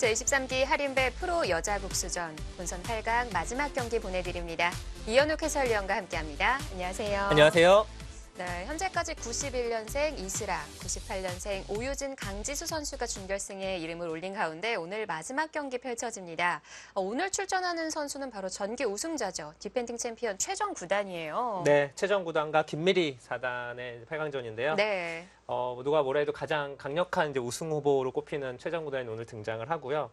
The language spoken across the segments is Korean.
제23기 할인배 프로 여자국수전 본선 8강 마지막 경기 보내드립니다. 이현욱 해설위원과 함께합니다. 안녕하세요. 안녕하세요. 네, 현재까지 91년생 이슬아, 98년생 오유진, 강지수 선수가 준결승에 이름을 올린 가운데 오늘 마지막 경기 펼쳐집니다. 오늘 출전하는 선수는 바로 전기 우승자죠. 디펜딩 챔피언 최정 구단이에요. 네, 최정 구단과 김미리 사단의 8강전인데요. 네. 누가 뭐라 해도 가장 강력한 이제 우승 후보로 꼽히는 최정 구단이 오늘 등장을 하고요.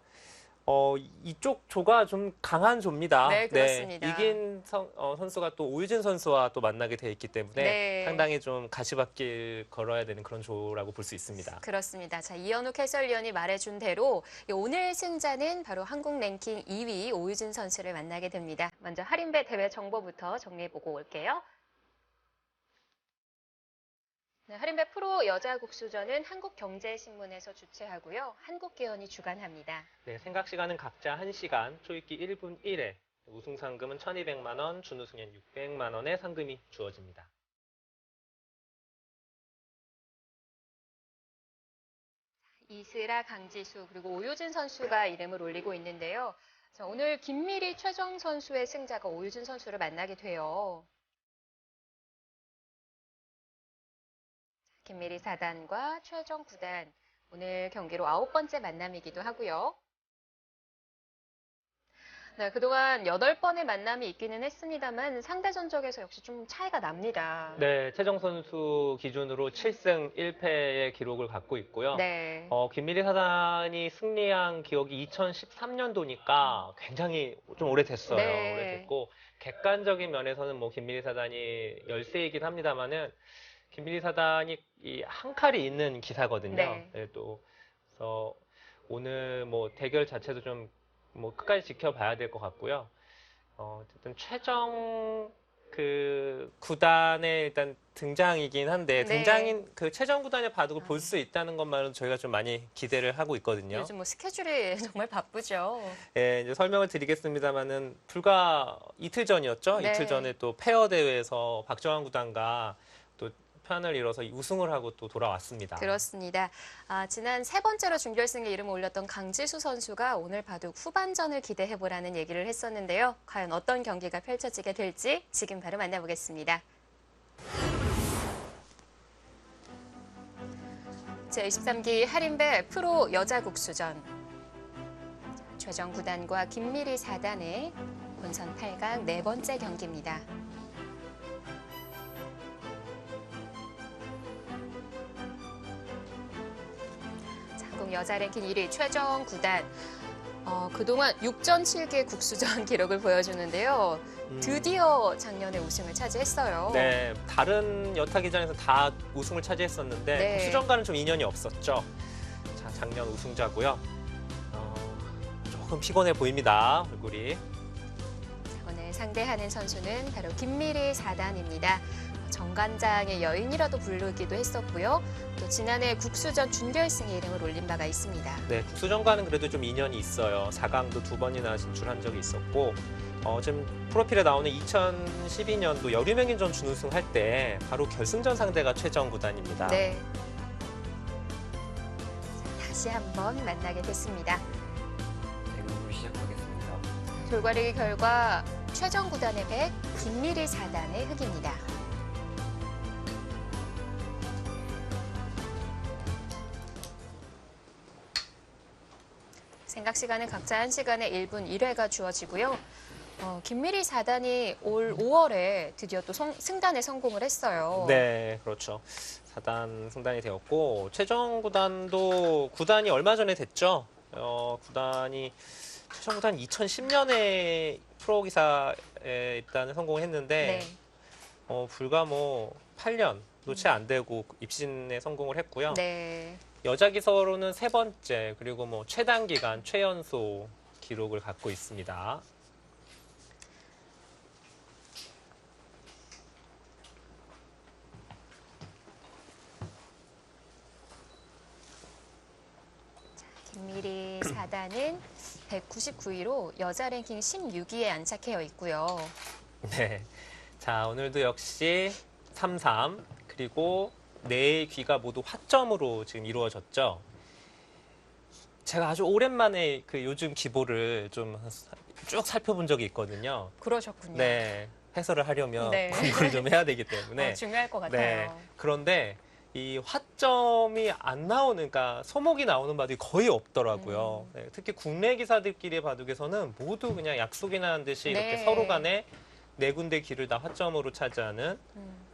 이쪽 조가 좀 강한 조입니다. 네, 그렇습니다. 네, 이긴 선수가 또 오유진 선수와 또 만나게 돼 있기 때문에 네. 상당히 좀 가시밭길 걸어야 되는 그런 조라고 볼 수 있습니다. 그렇습니다. 자, 이현욱 해설위원이 말해준 대로 오늘 승자는 바로 한국 랭킹 2위 오유진 선수를 만나게 됩니다. 먼저 할인배 대회 정보부터 정리해보고 올게요. 네, 할인배 프로 여자국수전은 한국경제신문에서 주최하고요. 한국기원이 주관합니다. 네, 생각 시간은 각자 1시간, 초읽기 1분 1회, 우승 상금은 1,200만 원, 준우승엔 600만 원의 상금이 주어집니다. 이슬아, 강지수, 그리고 오유진 선수가 이름을 올리고 있는데요. 자, 오늘 김미리, 최정 선수의 승자가 오유진 선수를 만나게 돼요. 김미리 사단과 최정 구단, 오늘 경기로 9번째 만남이기도 하고요. 네, 그동안 8번의 만남이 있기는 했습니다만 상대 전적에서 역시 좀 차이가 납니다. 네, 최정 선수 기준으로 7승 1패의 기록을 갖고 있고요. 네. 김미리 사단이 승리한 기억이 2013년도니까 굉장히 좀 오래됐어요. 네. 오래됐고 객관적인 면에서는 뭐 김미리 사단이 열세이긴 합니다만은 김미리 사단이 이 한 칼이 있는 기사거든요. 네. 네, 또 그래서 오늘 뭐 대결 자체도 좀 뭐 끝까지 지켜봐야 될 것 같고요. 어쨌든 최정 그 구단의 일단 등장이긴 한데 네. 등장인 그 최정 구단의 바둑을 볼 수 있다는 것만으로 저희가 좀 많이 기대를 하고 있거든요. 요즘 뭐 스케줄이 정말 바쁘죠. 예, 이제 설명을 드리겠습니다만은 불과 이틀 전이었죠. 네. 이틀 전에 또 페어 대회에서 박정환 구단과 또 편을 이뤄서 우승을 하고 또 돌아왔습니다. 그렇습니다. 지난 3번째로 준결승에 이름을 올렸던 강지수 선수가 오늘 바둑 후반전을 기대해보라는 얘기를 했었는데요. 과연 어떤 경기가 펼쳐지게 될지 지금 바로 만나보겠습니다. 제23기 할인배 프로 여자국수전. 최정 구단과 김미리 사단의 본선 8강 4번째 경기입니다. 한국 여자 랭킹 1위 최정 구단. 그동안 6전 7개 국수전 기록을 보여주는데요. 드디어 작년에 우승을 차지했어요. 네, 다른 여타 기전에서 다 우승을 차지했었는데 네. 수전과는 좀 인연이 없었죠. 자, 작년 우승자고요. 조금 피곤해 보입니다, 얼굴이. 오늘 상대하는 선수는 바로 김미리 사단입니다. 정관장의 여인이라도 부르기도 했었고요. 또 지난해 국수전 준결승에 이름을 올린 바가 있습니다. 네, 국수전과는 그래도 좀 인연이 있어요. 4강도 2번이나 진출한 적이 있었고 지금 프로필에 나오는 2012년도 여류명인전 준우승할 때 바로 결승전 상대가 최정 구단입니다. 네. 자, 다시 한번 만나게 됐습니다. 대결로 시작하겠습니다. 돌과리기 결과 최정 구단의 100, 김미리 사단의 흑입니다. 생각 시간은 각자 1시간에 1분 1회가 주어지고요. 김미리 사단이 올 5월에 드디어 또 승단에 성공을 했어요. 네, 그렇죠. 4단 승단이 되었고 최정 구단도 구단이 얼마 전에 됐죠. 최정 구단 2010년에 프로기사에 일단 성공했는데 네. 불과 뭐 8년도 채 안 되고 입신에 성공을 했고요. 네. 여자 기서로는 3번째 그리고 뭐 최단 기간 최연소 기록을 갖고 있습니다. 김미리 사단은 199위로 여자 랭킹 16위에 안착해 있고요. 네. 자, 오늘도 역시 3-3 그리고 네 귀가 모두 화점으로 지금 이루어졌죠. 제가 아주 오랜만에 그 요즘 기보를 좀 쭉 살펴본 적이 있거든요. 그러셨군요. 네. 해설을 하려면 네. 공부를 좀 해야 되기 때문에. 중요할 것 같아요. 네. 그런데 이 화점이 안 나오는, 그러니까 소목이 나오는 바둑이 거의 없더라고요. 네. 특히 국내 기사들끼리의 바둑에서는 모두 그냥 약속이나 한 듯이 네. 이렇게 서로 간에 네 군데 길을 다 화점으로 차지하는 음.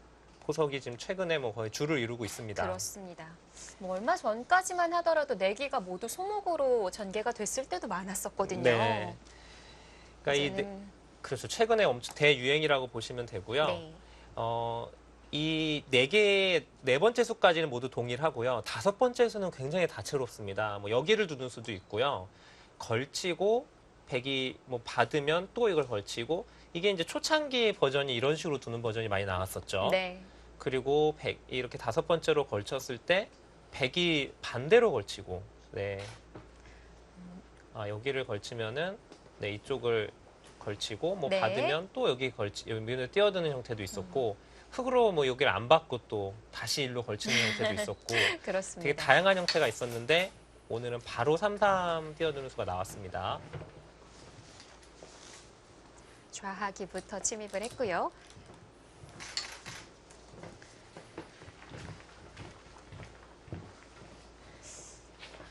포석이 지금 최근에 뭐 거의 주를 이루고 있습니다. 그렇습니다. 뭐 얼마 전까지만 하더라도 네 개가 모두 소목으로 전개가 됐을 때도 많았었거든요. 네. 그러니까 이제는 그렇죠. 최근에 엄청 대유행이라고 보시면 되고요. 네. 이 네 개의 네 번째 수까지는 모두 동일하고요. 다섯 번째 수는 굉장히 다채롭습니다. 뭐 여기를 두는 수도 있고요. 걸치고 백이 뭐 받으면 또 이걸 걸치고 이게 이제 초창기 버전이 이런 식으로 두는 버전이 많이 나왔었죠. 네. 그리고 백 이렇게 다섯 번째로 걸쳤을 때 백이 반대로 걸치고 네. 여기를 걸치면은 네, 이쪽을 걸치고 뭐 네. 받으면 또 여기 여기를 뛰어드는 형태도 있었고 흙으로 뭐 여기를 안 받고 또 다시 일로 걸치는 형태도 있었고 그렇습니다. 되게 다양한 형태가 있었는데 오늘은 바로 3-3 뛰어드는 수가 나왔습니다. 좌하기부터 침입을 했고요.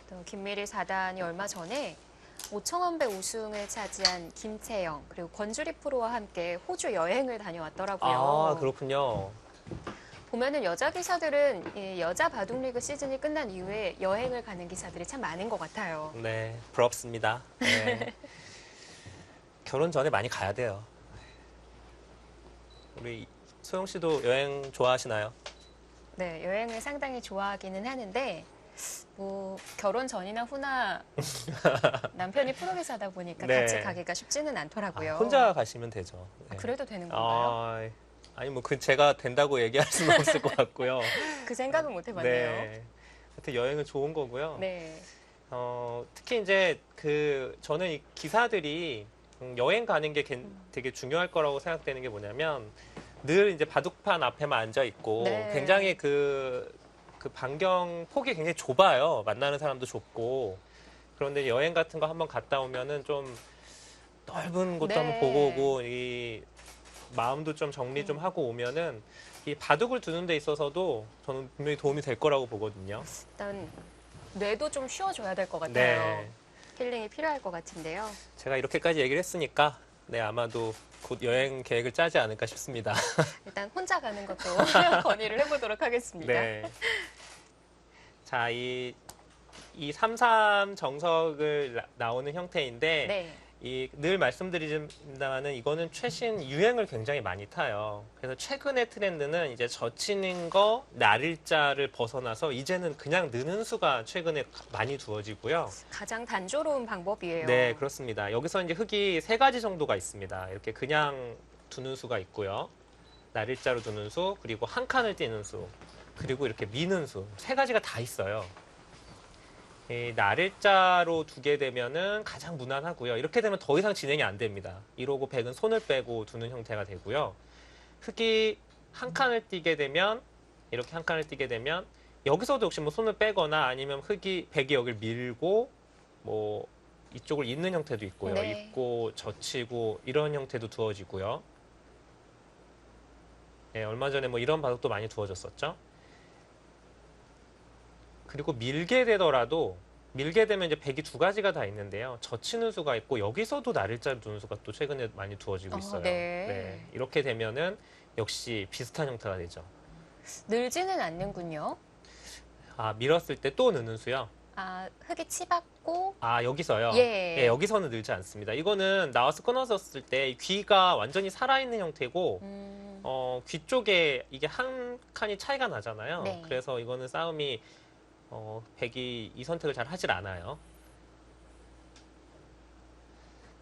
또 김미리 4단이 얼마 전에 오청원배 우승을 차지한 김채영 그리고 권주리 프로와 함께 호주 여행을 다녀왔더라고요. 아, 그렇군요. 보면은 여자 기사들은 이 여자 바둑리그 시즌이 끝난 이후에 여행을 가는 기사들이 참 많은 것 같아요. 네, 부럽습니다. 네. 결혼 전에 많이 가야 돼요. 우리 소영 씨도 여행 좋아하시나요? 네, 여행을 상당히 좋아하기는 하는데 뭐 결혼 전이나 후나 남편이 프로기사다 보니까 네. 같이 가기가 쉽지는 않더라고요. 혼자 가시면 되죠. 네. 그래도 되는 건가요? 아니 뭐 제가 된다고 얘기할 수는 없을 것 같고요. 그 생각은 못 해봤네요. 네. 하여튼 여행은 좋은 거고요. 네. 특히 이제 저는 이 기사들이 여행 가는 게 되게 중요할 거라고 생각되는 게 뭐냐면 늘 이제 바둑판 앞에만 앉아 있고 네. 굉장히 그 반경 폭이 굉장히 좁아요. 만나는 사람도 좁고. 그런데 여행 같은 거 한번 갔다 오면은 좀 넓은 곳도 네. 한번 보고 오고 이 마음도 좀 정리 좀 하고 오면은 이 바둑을 두는 데 있어서도 저는 분명히 도움이 될 거라고 보거든요. 일단 뇌도 좀 쉬어줘야 될 것 같아요. 네. 힐링이 필요할 것 같은데요. 제가 이렇게까지 얘기를 했으니까 네, 아마도 곧 여행 계획을 짜지 않을까 싶습니다. 일단 혼자 가는 것도 건의를 해보도록 하겠습니다. 네. 자, 이 3-3 정석을 나오는 형태인데 네. 늘 말씀드리지만은 이거는 최신 유행을 굉장히 많이 타요. 그래서 최근의 트렌드는 이제 젖히는 거, 날일자를 벗어나서 이제는 그냥 느는 수가 최근에 많이 두어지고요. 가장 단조로운 방법이에요. 네, 그렇습니다. 여기서 이제 흙이 세 가지 정도가 있습니다. 이렇게 그냥 두는 수가 있고요. 날일자로 두는 수, 그리고 한 칸을 띄는 수, 그리고 이렇게 미는 수. 세 가지가 다 있어요. 이 날일자로 두게 되면은 가장 무난하고요. 이렇게 되면 더 이상 진행이 안 됩니다. 이러고 백은 손을 빼고 두는 형태가 되고요. 흙이 한 칸을 띄게 되면 이렇게 한 칸을 띄게 되면 여기서도 역시 뭐 손을 빼거나 아니면 백이 여기를 밀고 뭐 이쪽을 잇는 형태도 있고요. 네. 잇고 젖히고 이런 형태도 두어지고요. 네, 얼마 전에 뭐 이런 바둑도 많이 두어졌었죠. 그리고 밀게 되면 이제 백이 두 가지가 다 있는데요. 젖히는 수가 있고 여기서도 날일자를 두는 수가 또 최근에 많이 두어지고 있어요. 네. 이렇게 되면은 역시 비슷한 형태가 되죠. 늘지는 않는군요. 밀었을 때 또 느는 수요. 흙이 치받고 여기서요. 예. 여기서는 늘지 않습니다. 이거는 나와서 끊어졌을 때 귀가 완전히 살아있는 형태고 귀 쪽에 이게 한 칸이 차이가 나잖아요. 네. 그래서 이거는 싸움이 백이 이 선택을 잘 하질 않아요.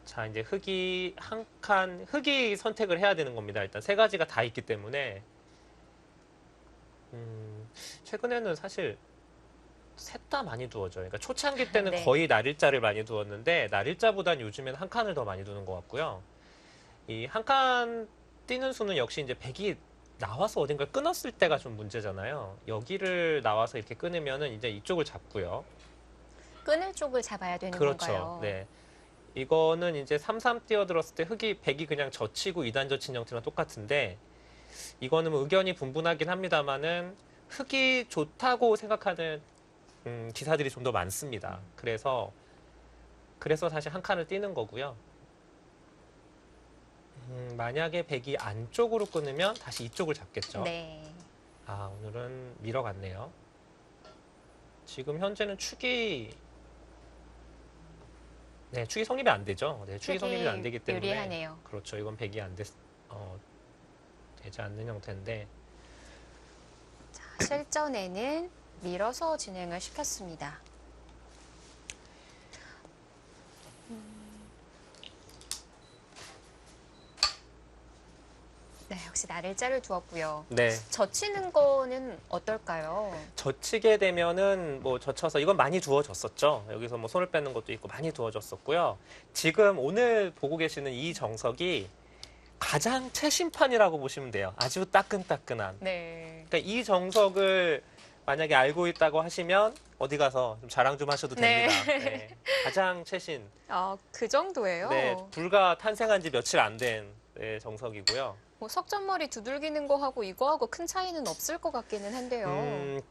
자, 이제 흙이 선택을 해야 되는 겁니다. 일단 세 가지가 다 있기 때문에 최근에는 사실 셋 다 많이 두어져요. 그러니까 초창기 때는 네. 거의 날일자를 많이 두었는데 날일자보단 요즘엔 한 칸을 더 많이 두는 것 같고요. 이 한 칸 띄는 수는 역시 이제 백이 나와서 어딘가를 끊었을 때가 좀 문제잖아요. 여기를 나와서 이렇게 끊으면은 이제 이쪽을 잡고요. 끈을 쪽을 잡아야 되는 그렇죠. 건가요? 네. 이거는 이제 3-3 뛰어들었을 때 백이 그냥 젖히고 2단 젖힌 형태랑 똑같은데 이거는 뭐 의견이 분분하긴 합니다만은 흙이 좋다고 생각하는 기사들이 좀 더 많습니다. 그래서 사실 한 칸을 띄는 거고요. 만약에 백이 안쪽으로 끊으면 다시 이쪽을 잡겠죠. 네. 아, 오늘은 밀어갔네요. 지금 현재는 축이 성립이 안 되죠. 네, 축이 성립이 안 되기 때문에 유리하네요. 그렇죠. 이건 백이 되지 않는 형태인데 자, 실전에는 밀어서 진행을 시켰습니다. 네, 역시 날일자를 두었고요. 네, 젖히는 거는 어떨까요? 젖히게 되면은 뭐 젖혀서 이건 많이 두어졌었죠. 여기서 뭐 손을 빼는 것도 있고 많이 두어졌었고요. 지금 오늘 보고 계시는 이 정석이 가장 최신판이라고 보시면 돼요. 아주 따끈따끈한. 네. 그러니까 이 정석을 만약에 알고 있다고 하시면 어디 가서 좀 자랑 좀 하셔도 네. 됩니다. 네. 가장 최신. 그 정도예요? 네, 불과 탄생한 지 며칠 안 된 정석이고요. 뭐 석전머리 두들기는 거하고 이거하고 큰 차이는 없을 것 같기는 한데요.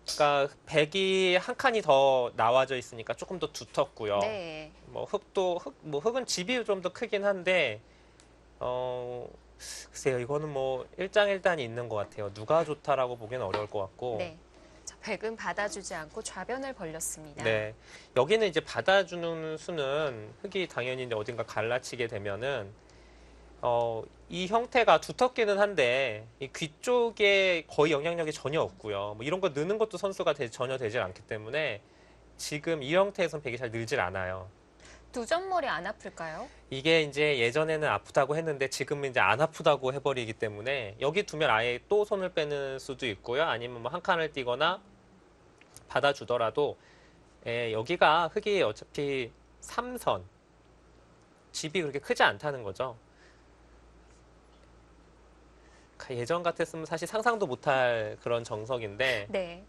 그러니까 백이 한 칸이 더 나와져 있으니까 조금 더 두텁고요. 네. 뭐 흙은 집이 좀 더 크긴 한데 글쎄요, 이거는 뭐 일장일단이 있는 것 같아요. 누가 좋다라고 보기는 어려울 것 같고. 네. 자, 백은 받아주지 않고 좌변을 벌렸습니다. 네. 여기는 이제 받아주는 수는 흙이 당연히 이제 어딘가 갈라치게 되면은 이 형태가 두텁기는 한데 이 귀 쪽에 거의 영향력이 전혀 없고요. 뭐 이런 거 넣는 것도 선수가 전혀 되질 않기 때문에 지금 이 형태에선 백이 잘 늘질 않아요. 두점머리 안 아플까요? 이게 이제 예전에는 아프다고 했는데 지금은 이제 안 아프다고 해버리기 때문에 여기 두면 아예 또 손을 빼는 수도 있고요. 아니면 뭐 한 칸을 띄거나 받아주더라도 여기가 흙이 어차피 3선 집이 그렇게 크지 않다는 거죠. 예전 같았으면 사실 상상도 못할 그런 정석인데 네.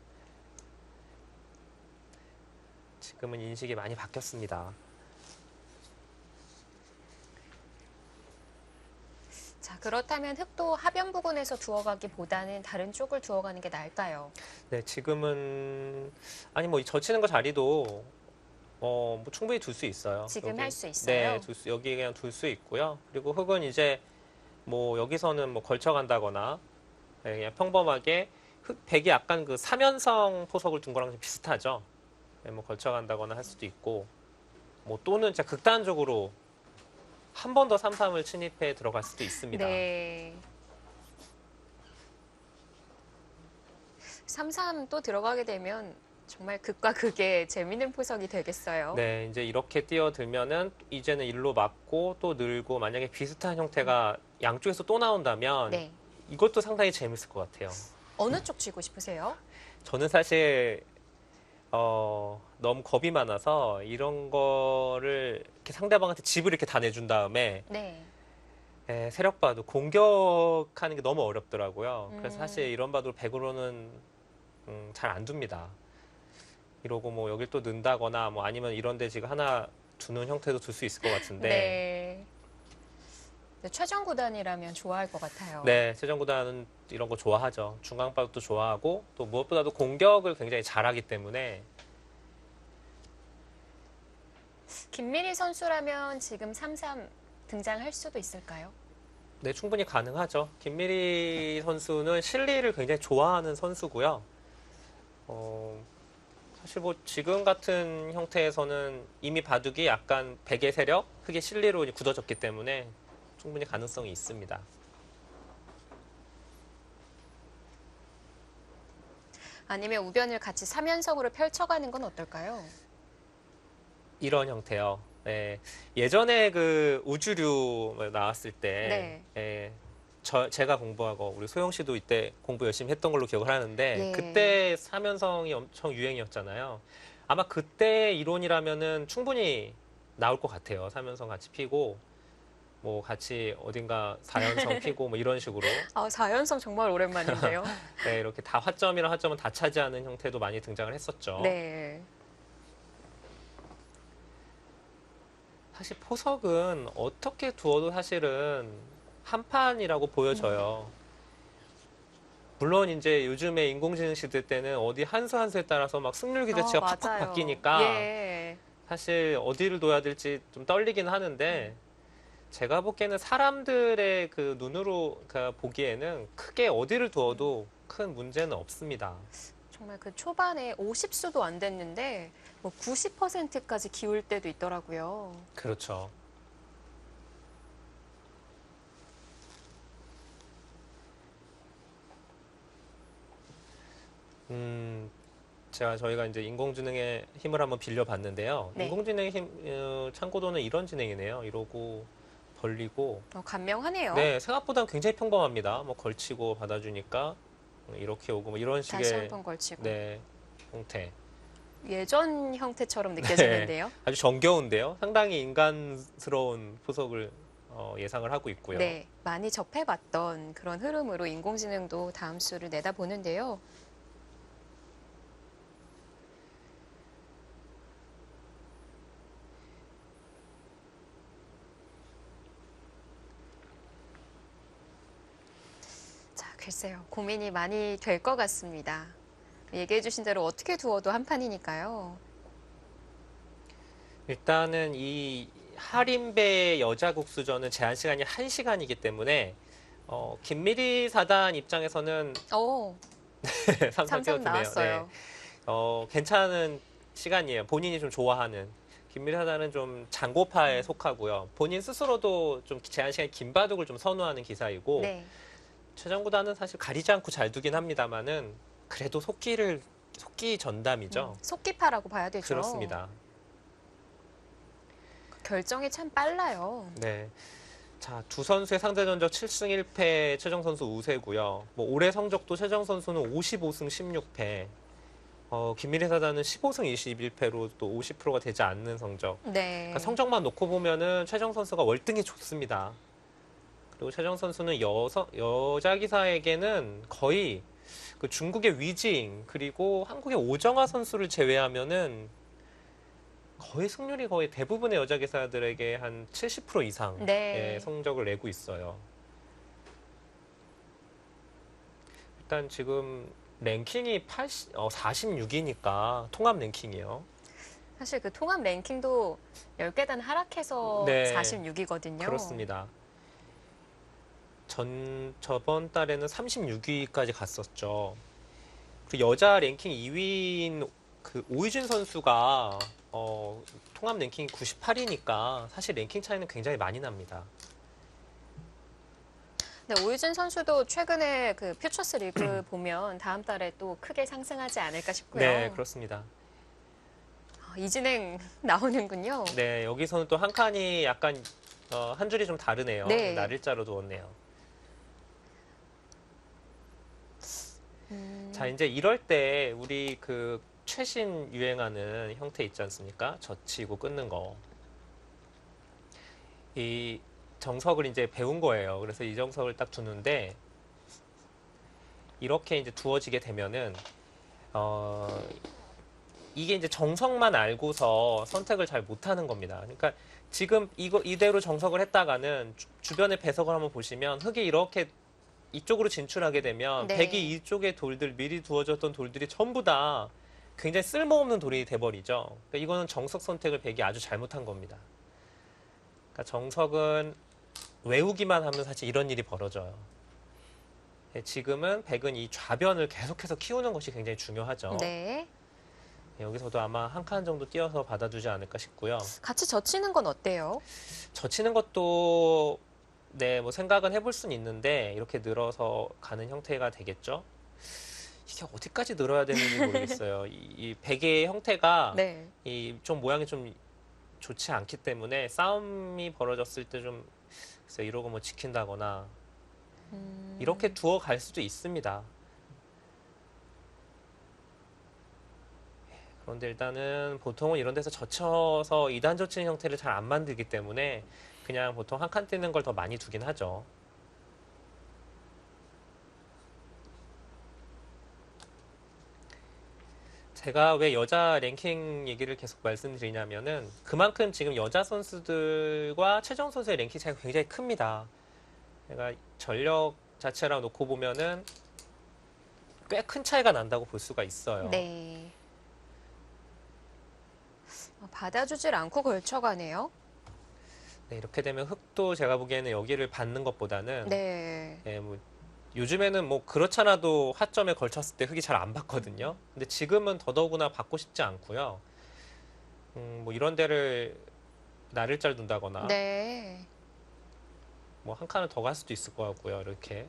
지금은 인식이 많이 바뀌었습니다. 자, 그렇다면 흙도 하변 부근에서 두어가기보다는 다른 쪽을 두어가는 게 나을까요? 네, 지금은 아니 뭐 젖히는 거 자리도 뭐 충분히 둘 수 있어요. 지금 여기. 할 수 있어요? 네, 여기 그냥 둘 수 있고요. 그리고 흙은 이제 뭐 여기서는 뭐 걸쳐간다거나 그냥 평범하게 백이 약간 그 사면성 포석을 둔 거랑 좀 비슷하죠. 네, 뭐 걸쳐간다거나 할 수도 있고 뭐 또는 진짜 극단적으로 한 번 더 3-3을 침입해 들어갈 수도 있습니다. 네. 3-3 또 들어가게 되면 정말 극과 극의 재미있는 포석이 되겠어요. 네, 이제 이렇게 뛰어들면은 이제는 일로 맞고 또 늘고 만약에 비슷한 형태가 양쪽에서 또 나온다면 네. 이것도 상당히 재밌을 것 같아요. 어느 쪽 쥐고 싶으세요? 저는 사실 너무 겁이 많아서 이런 거를 이렇게 상대방한테 집을 이렇게 다 내준 다음에 네. 세력 봐도 공격하는 게 너무 어렵더라고요. 그래서 사실 이런 봐도 100으로는 잘 안 둡니다. 이러고 뭐 여길 또 넣는다거나 뭐 아니면 이런 데 지금 하나 두는 형태도 둘 수 있을 것 같은데. 네. 네, 최정 구단이라면 좋아할 것 같아요. 네, 세종구단은 이런 거 좋아하죠. 중앙바둑도 좋아하고 또 무엇보다도 공격을 굉장히 잘하기 때문에 김미리 선수라면 지금 3-3 등장할 수도 있을까요? 네, 충분히 가능하죠. 김미리 선수는 실리를 굉장히 좋아하는 선수고요. 사실 뭐 지금 같은 형태에서는 이미 바둑이 약간 백의 세력, 흙의 실리로 이제 굳어졌기 때문에 충분히 가능성이 있습니다. 아니면 우변을 같이 3연성으로 펼쳐가는 건 어떨까요? 이런 형태요. 네. 예전에 그 우주류 나왔을 때, 제가 공부하고 우리 소영 씨도 이때 공부 열심히 했던 걸로 기억을 하는데, 예. 그때 사면성이 엄청 유행이었잖아요. 아마 그때 이론이라면은 충분히 나올 것 같아요. 사면성 같이 피고, 뭐 같이 어딘가 4연성 피고 뭐 이런 식으로. 4연성 정말 오랜만인데요. 네, 이렇게 다 화점이랑 화점은 다 차지하는 형태도 많이 등장을 했었죠. 네. 사실 포석은 어떻게 두어도 사실은 한 판이라고 보여져요. 물론 이제 요즘에 인공지능 시대 때는 어디 한 수 한 수에 따라서 막 승률 기대치가 팍팍 맞아요. 바뀌니까 예. 사실 어디를 둬야 될지 좀 떨리긴 하는데 제가 보기에는 사람들의 그 눈으로 보기에는 크게 어디를 두어도 큰 문제는 없습니다. 정말 그 초반에 50수도 안 됐는데 뭐 90%까지 기울 때도 있더라고요. 그렇죠. 저희가 이제 인공지능의 힘을 한번 빌려봤는데요. 네. 인공지능의 참고도는 이런 진행이네요. 이러고 벌리고. 간명하네요. 네, 생각보다 굉장히 평범합니다. 뭐 걸치고 받아주니까 이렇게 오고 뭐 이런 다시 식의 한번 걸치고. 네, 형태. 예전 형태처럼 느껴지는데요. 아주 정겨운데요. 상당히 인간스러운 포석을 예상을 하고 있고요. 네, 많이 접해봤던 그런 흐름으로 인공지능도 다음 수를 내다보는데요. 자, 글쎄요. 고민이 많이 될 것 같습니다. 얘기해 주신 대로 어떻게 두어도 한 판이니까요. 일단은 이 하림배 여자 국수전은 제한 시간이 1시간이기 때문에 김미리 사단 입장에서는 삼성 삼성 띄워주네요. 나왔어요. 괜찮은 시간이에요. 본인이 좀 좋아하는. 김미리 사단은 좀 장고파에 속하고요. 본인 스스로도 좀 제한 시간이 긴 바둑을 좀 선호하는 기사이고 네. 최정구단은 사실 가리지 않고 잘 두긴 합니다만은 그래도 속기 전담이죠. 속기파라고 봐야 되죠. 그렇습니다. 결정이 참 빨라요. 네. 자, 두 선수의 상대 전적 7승 1패 최정 선수 우세고요. 뭐 올해 성적도 최정 선수는 55승 16패. 김미래 사단은 15승 21패로 또 50%가 되지 않는 성적. 네. 그러니까 성적만 놓고 보면은 최정 선수가 월등히 좋습니다. 그리고 최정 선수는 여자 기사에게는 거의 그 중국의 위징 그리고 한국의 오정아 선수를 제외하면은 거의 승률이 거의 대부분의 여자 기사들에게 한 70% 이상의 네. 성적을 내고 있어요. 일단 지금 랭킹이 46이니까 통합 랭킹이요. 사실 그 통합 랭킹도 10계단 하락해서 네. 46이거든요. 그렇습니다. 저번 달에는 36위까지 갔었죠. 그리고 여자 랭킹 2위인 그 오유진 선수가 통합 랭킹이 98이니까 사실 랭킹 차이는 굉장히 많이 납니다. 네, 오유진 선수도 최근에 그 퓨처스 리그 보면 다음 달에 또 크게 상승하지 않을까 싶고요. 네, 그렇습니다. 이 진행 나오는군요. 네, 여기서는 또 한 칸이 약간 한 줄이 좀 다르네요. 네. 날일자로 두었네요. 자, 이제 이럴 때 우리 그 최신 유행하는 형태 있지 않습니까? 젖히고 끊는 거. 이 정석을 이제 배운 거예요. 그래서 이 정석을 딱 두는데 이렇게 이제 두어지게 되면은 이게 이제 정석만 알고서 선택을 잘 못하는 겁니다. 그러니까 지금 이대로 정석을 했다가는 주변의 배석을 한번 보시면 흙이 이렇게 이쪽으로 진출하게 되면 네. 백이 이쪽의 돌들 미리 두어졌던 돌들이 전부 다 굉장히 쓸모없는 돌이 돼버리죠. 그러니까 이거는 정석 선택을 백이 아주 잘못한 겁니다. 그러니까 정석은 외우기만 하면 사실 이런 일이 벌어져요. 지금은 백은 이 좌변을 계속해서 키우는 것이 굉장히 중요하죠. 네. 여기서도 아마 한 칸 정도 띄어서 받아두지 않을까 싶고요. 같이 젖히는 건 어때요? 젖히는 것도 네, 뭐 생각은 해볼 수는 있는데 이렇게 늘어서 가는 형태가 되겠죠. 이게 어디까지 늘어야 되는지 모르겠어요. 이 베개의 형태가 네. 이 좀 모양이 좀 좋지 않기 때문에 싸움이 벌어졌을 때 좀 그래서 이러고 뭐 지킨다거나 이렇게 두어 갈 수도 있습니다. 그런데 일단은 보통은 이런 데서 젖혀서 2단 젖히는 형태를 잘 안 만들기 때문에 그냥 보통 한 칸 띄는 걸 더 많이 두긴 하죠. 자, 제가 왜 여자 랭킹 얘기를 계속 말씀드리냐면은 그만큼 지금 여자 선수들과 최정 선수의 랭킹 차이가 굉장히 큽니다. 그러니까 전력 자체랑 놓고 보면은 꽤 큰 차이가 난다고 볼 수가 있어요. 네. 받아주질 않고 걸쳐가네요. 네, 이렇게 되면 흙도 제가 보기에는 여기를 받는 것보다는 네. 뭐 요즘에는 뭐 그렇잖아도 하점에 걸쳤을 때 흙이 잘 안 받거든요. 근데 지금은 더더구나 받고 싶지 않고요. 뭐 이런 데를 나를 짤 둔다거나 네. 뭐 한 칸을 더 갈 수도 있을 것 같고요. 이렇게.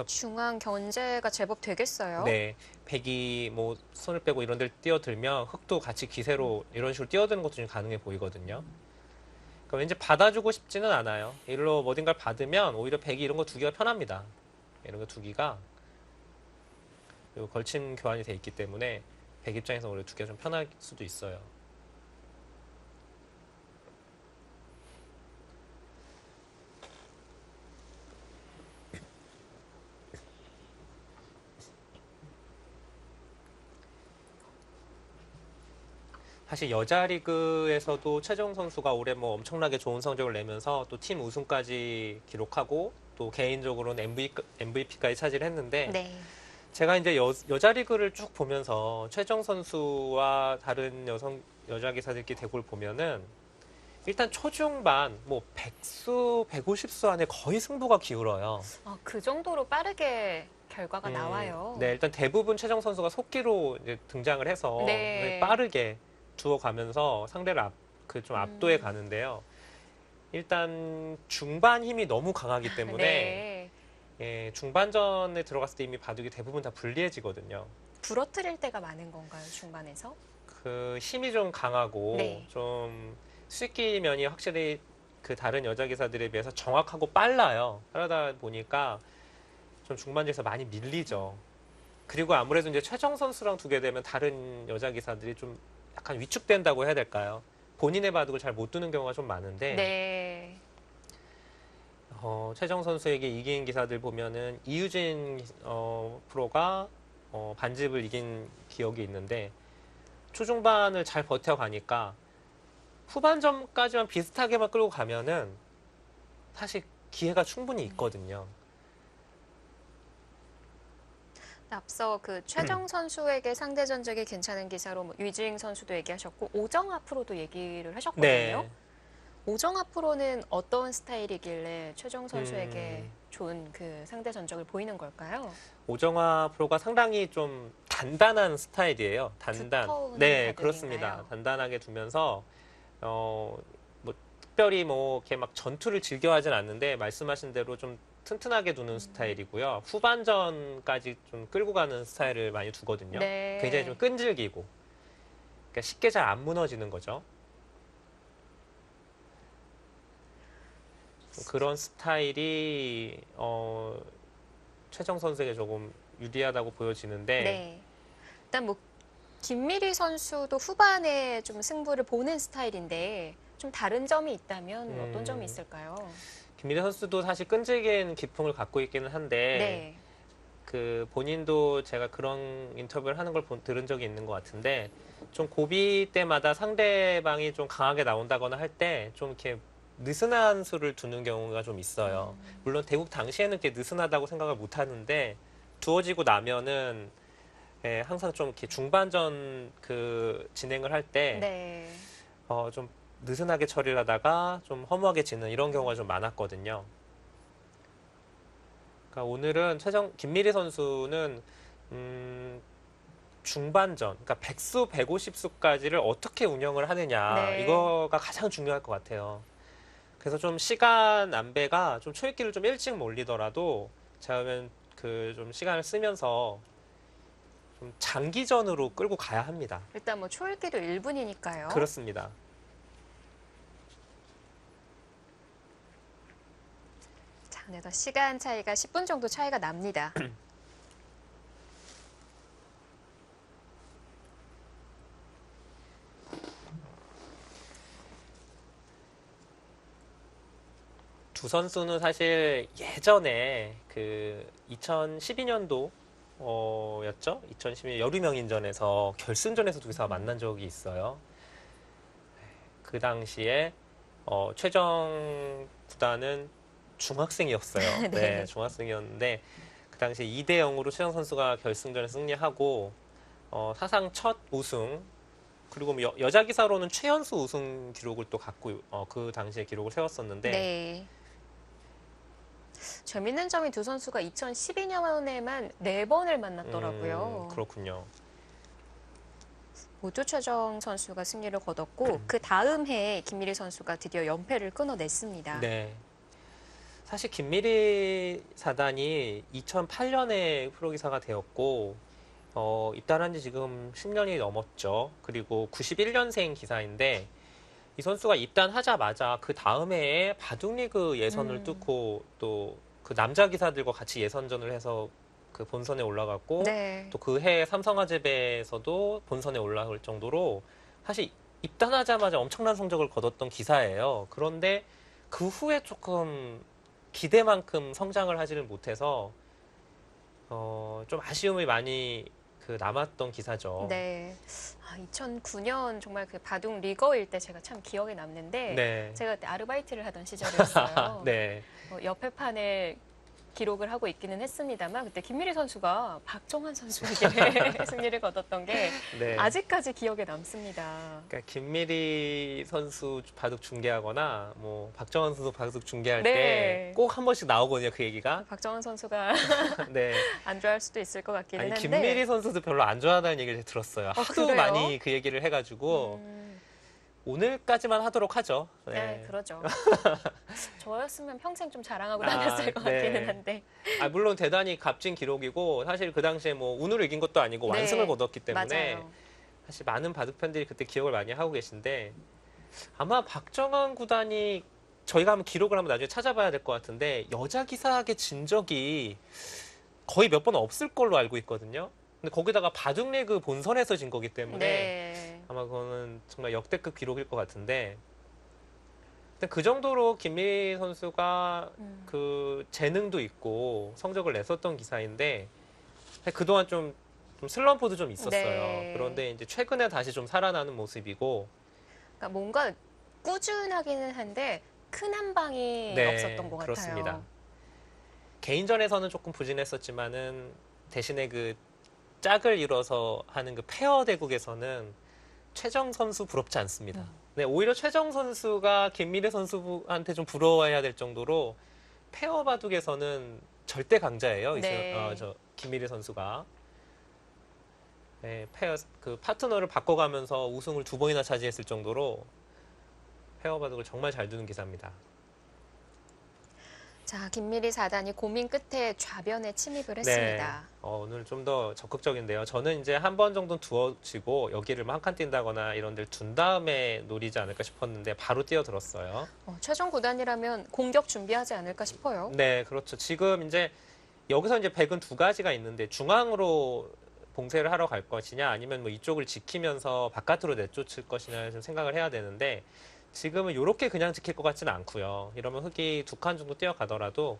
중앙 견제가 제법 되겠어요. 네, 백이 뭐 손을 빼고 이런 데를 뛰어들면 흙도 같이 기세로 이런 식으로 뛰어드는 것도 좀 가능해 보이거든요. 그러니까 왠지 받아주고 싶지는 않아요. 일로 어딘가를 받으면 오히려 백이 이런 거 두기가 편합니다. 이런 거 두기가 그리고 걸침 교환이 돼 있기 때문에 백 입장에서 오히려 두기가 좀 편할 수도 있어요. 사실 여자 리그에서도 최정 선수가 올해 뭐 엄청나게 좋은 성적을 내면서 또 팀 우승까지 기록하고 또 개인적으로는 MVP까지 차지했는데 네. 제가 이제 여자 리그를 쭉 보면서 최정 선수와 다른 여자 기사들끼리 대구를 보면은 일단 초중반 뭐 100수, 150수 안에 거의 승부가 기울어요. 그 정도로 빠르게 결과가 나와요. 네, 일단 대부분 최정 선수가 속기로 이제 등장을 해서 네. 빠르게 두어가면서 상대를 좀 압도해 가는데요. 일단 중반 힘이 너무 강하기 때문에 네. 예, 중반전에 들어갔을 때 이미 바둑이 대부분 다 불리해지거든요. 부러뜨릴 때가 많은 건가요, 중반에서? 그 힘이 좀 강하고 네. 좀 수익기 면이 확실히 그 다른 여자 기사들에 비해서 정확하고 빨라요. 그러다 보니까 좀 중반전에서 많이 밀리죠. 그리고 아무래도 이제 최정 선수랑 두게 되면 다른 여자 기사들이 좀 약간 위축된다고 해야 될까요? 본인의 바둑을 잘 못 두는 경우가 좀 많은데 네. 최정 선수에게 이긴 기사들 보면은 이유진 프로가 반집을 이긴 기억이 있는데 초중반을 잘 버텨가니까 후반전까지만 비슷하게만 끌고 가면은 사실 기회가 충분히 있거든요. 앞서 그 최정 선수에게 상대 전적이 괜찮은 기사로 뭐 유지잉 선수도 얘기하셨고 오정아 프로도 얘기를 하셨거든요. 네. 오정아 프로는 어떤 스타일이길래 최정 선수에게 좋은 그 상대 전적을 보이는 걸까요? 오정화 프로가 상당히 좀 단단한 스타일이에요. 두터운 네, 바둑인가요? 그렇습니다. 단단하게 두면서 뭐 특별히 뭐 이렇게 막 전투를 즐겨 하진 않는데 말씀하신 대로 좀 튼튼하게 두는 스타일이고요. 후반전까지 좀 끌고 가는 스타일을 많이 두거든요. 네. 굉장히 좀 끈질기고 그러니까 쉽게 잘 안 무너지는 거죠. 그런 스타일이 최정 선수에게 조금 유리하다고 보여지는데 네. 일단 뭐 김미리 선수도 후반에 좀 승부를 보는 스타일인데 좀 다른 점이 있다면 어떤 점이 있을까요? 김민재 선수도 사실 끈질긴 기풍을 갖고 있기는 한데 네. 그 본인도 제가 그런 인터뷰를 하는 걸 들은 적이 있는 것 같은데 좀 고비 때마다 상대방이 좀 강하게 나온다거나 할 때 좀 이렇게 느슨한 수를 두는 경우가 좀 있어요. 물론 대국 당시에는 이렇게 느슨하다고 생각을 못 하는데 두어지고 나면은 항상 좀 이렇게 중반전 그 진행을 할 때 네. 좀 느슨하게 처리를 하다가 좀 허무하게 지는 이런 경우가 좀 많았거든요. 그러니까 오늘은 김미리 선수는 중반전, 그러니까 100수, 150수까지를 어떻게 운영을 하느냐 네. 이거가 가장 중요할 것 같아요. 그래서 좀 시간 안배가 좀 초읽기를 좀 일찍 몰리더라도 제가 보면 그 좀 시간을 쓰면서 좀 장기전으로 끌고 가야 합니다. 일단 뭐 초읽기도 1분이니까요. 그렇습니다. 자, 그래서 시간 차이가 10분 정도 차이가 납니다. 두 선수는 사실 예전에 그 2012년도 였죠? 2012년 여름명인전에서 결승전에서 두 기사가 만난 적이 있어요. 그 당시에 최정 구단은 중학생이었어요. 네. 네, 중학생이었는데 그 당시에 2대 0으로 최정 선수가 결승전에 승리하고 사상 첫 우승 그리고 뭐 여자 기사로는 최연소 우승 기록을 또 갖고 그 당시에 기록을 세웠었는데 네. 재밌는 점이 두 선수가 2012년에만 4번을 만났더라고요. 그렇군요. 모두 최정 선수가 승리를 거뒀고 그 다음 해에 김미리 선수가 드디어 연패를 끊어냈습니다. 네. 사실 김미리 사단이 2008년에 프로기사가 되었고 입단한 지 지금 10년이 넘었죠. 그리고 91년생 기사인데 이 선수가 입단하자마자 그 다음 해에 바둑리그 예선을 뚫고 또 그 남자 기사들과 같이 예선전을 해서 그 본선에 올라갔고 네. 또 그 해 삼성화재배에서도 본선에 올라갈 정도로 사실 입단하자마자 엄청난 성적을 거뒀던 기사예요. 그런데 그 후에 조금 기대만큼 성장을 하지를 못해서 좀 아쉬움이 많이 남았던 기사죠. 네. 2009년 정말 그 바둑 리거일 때 제가 참 기억에 남는데 네. 제가 그때 아르바이트를 하던 시절이었어요. 네. 옆에 판에 기록을 하고 있기는 했습니다만 그때 김미리 선수가 박정환 선수에게 승리를 거뒀던 게 네. 아직까지 기억에 남습니다. 그러니까 김미리 선수 바둑 중계하거나 뭐 박정환 선수 바둑 중계할 네. 때 꼭 한 번씩 나오거든요, 그 얘기가. 박정환 선수가 네. 안 좋아할 수도 있을 것 같기는 아니, 한데 김미리 선수도 별로 안 좋아한다는 얘기를 들었어요. 하도 그래요? 많이 그 얘기를 해가지고 오늘까지만 하도록 하죠. 네, 네. 그러죠. 저였으면 평생 좀 자랑하고 아, 다녔을 것 네. 같기는 한데. 물론 대단히 값진 기록이고 사실 그 당시에 뭐 운으로 이긴 것도 아니고 네, 완승을 거뒀기 때문에 맞아요. 사실 많은 바둑 팬들이 그때 기억을 많이 하고 계신데 아마 박정환 구단이 저희가 한번 기록을 한번 나중에 찾아봐야 될 것 같은데 여자 기사에게 진 적이 거의 몇 번 없을 걸로 알고 있거든요. 근데 거기다가 바둑리그 본선에서 진 거기 때문에 네. 아마 그거는 정말 역대급 기록일 것 같은데 근데 그 정도로 김미리 선수가 그 재능도 있고 성적을 냈었던 기사인데 그동안 좀 슬럼프도 좀 있었어요. 네. 그런데 이제 최근에 다시 좀 살아나는 모습이고 그러니까 뭔가 꾸준하기는 한데 큰 한 방이 네, 없었던 것 같아요. 그렇습니다. 개인전에서는 조금 부진했었지만은 대신에 그 짝을 이뤄서 하는 그 페어 대국에서는 최정 선수 부럽지 않습니다. 네, 오히려 최정 선수가 김미래 선수한테 좀 부러워해야 될 정도로 페어 바둑에서는 절대 강자예요. 네. 김미래 선수가. 네, 그 파트너를 바꿔가면서 우승을 2번이나 차지했을 정도로 페어 바둑을 정말 잘 두는 기사입니다. 자, 김미리 4단이 고민 끝에 좌변에 침입을 네. 했습니다. 오늘 좀 더 적극적인데요. 저는 이제 한 번 정도 두어지고 여기를 한 칸 뛴다거나 이런 데를 둔 다음에 노리지 않을까 싶었는데 바로 뛰어들었어요. 최종 구단이라면 공격 준비하지 않을까 싶어요. 네, 그렇죠. 지금 이제 여기서 이제 백은 두 가지가 있는데 중앙으로 봉쇄를 하러 갈 것이냐 아니면 뭐 이쪽을 지키면서 바깥으로 내쫓을 것이냐 좀 생각을 해야 되는데 지금은 이렇게 그냥 지킬 것 같지는 않고요. 이러면 흙이 2칸 정도 뛰어가더라도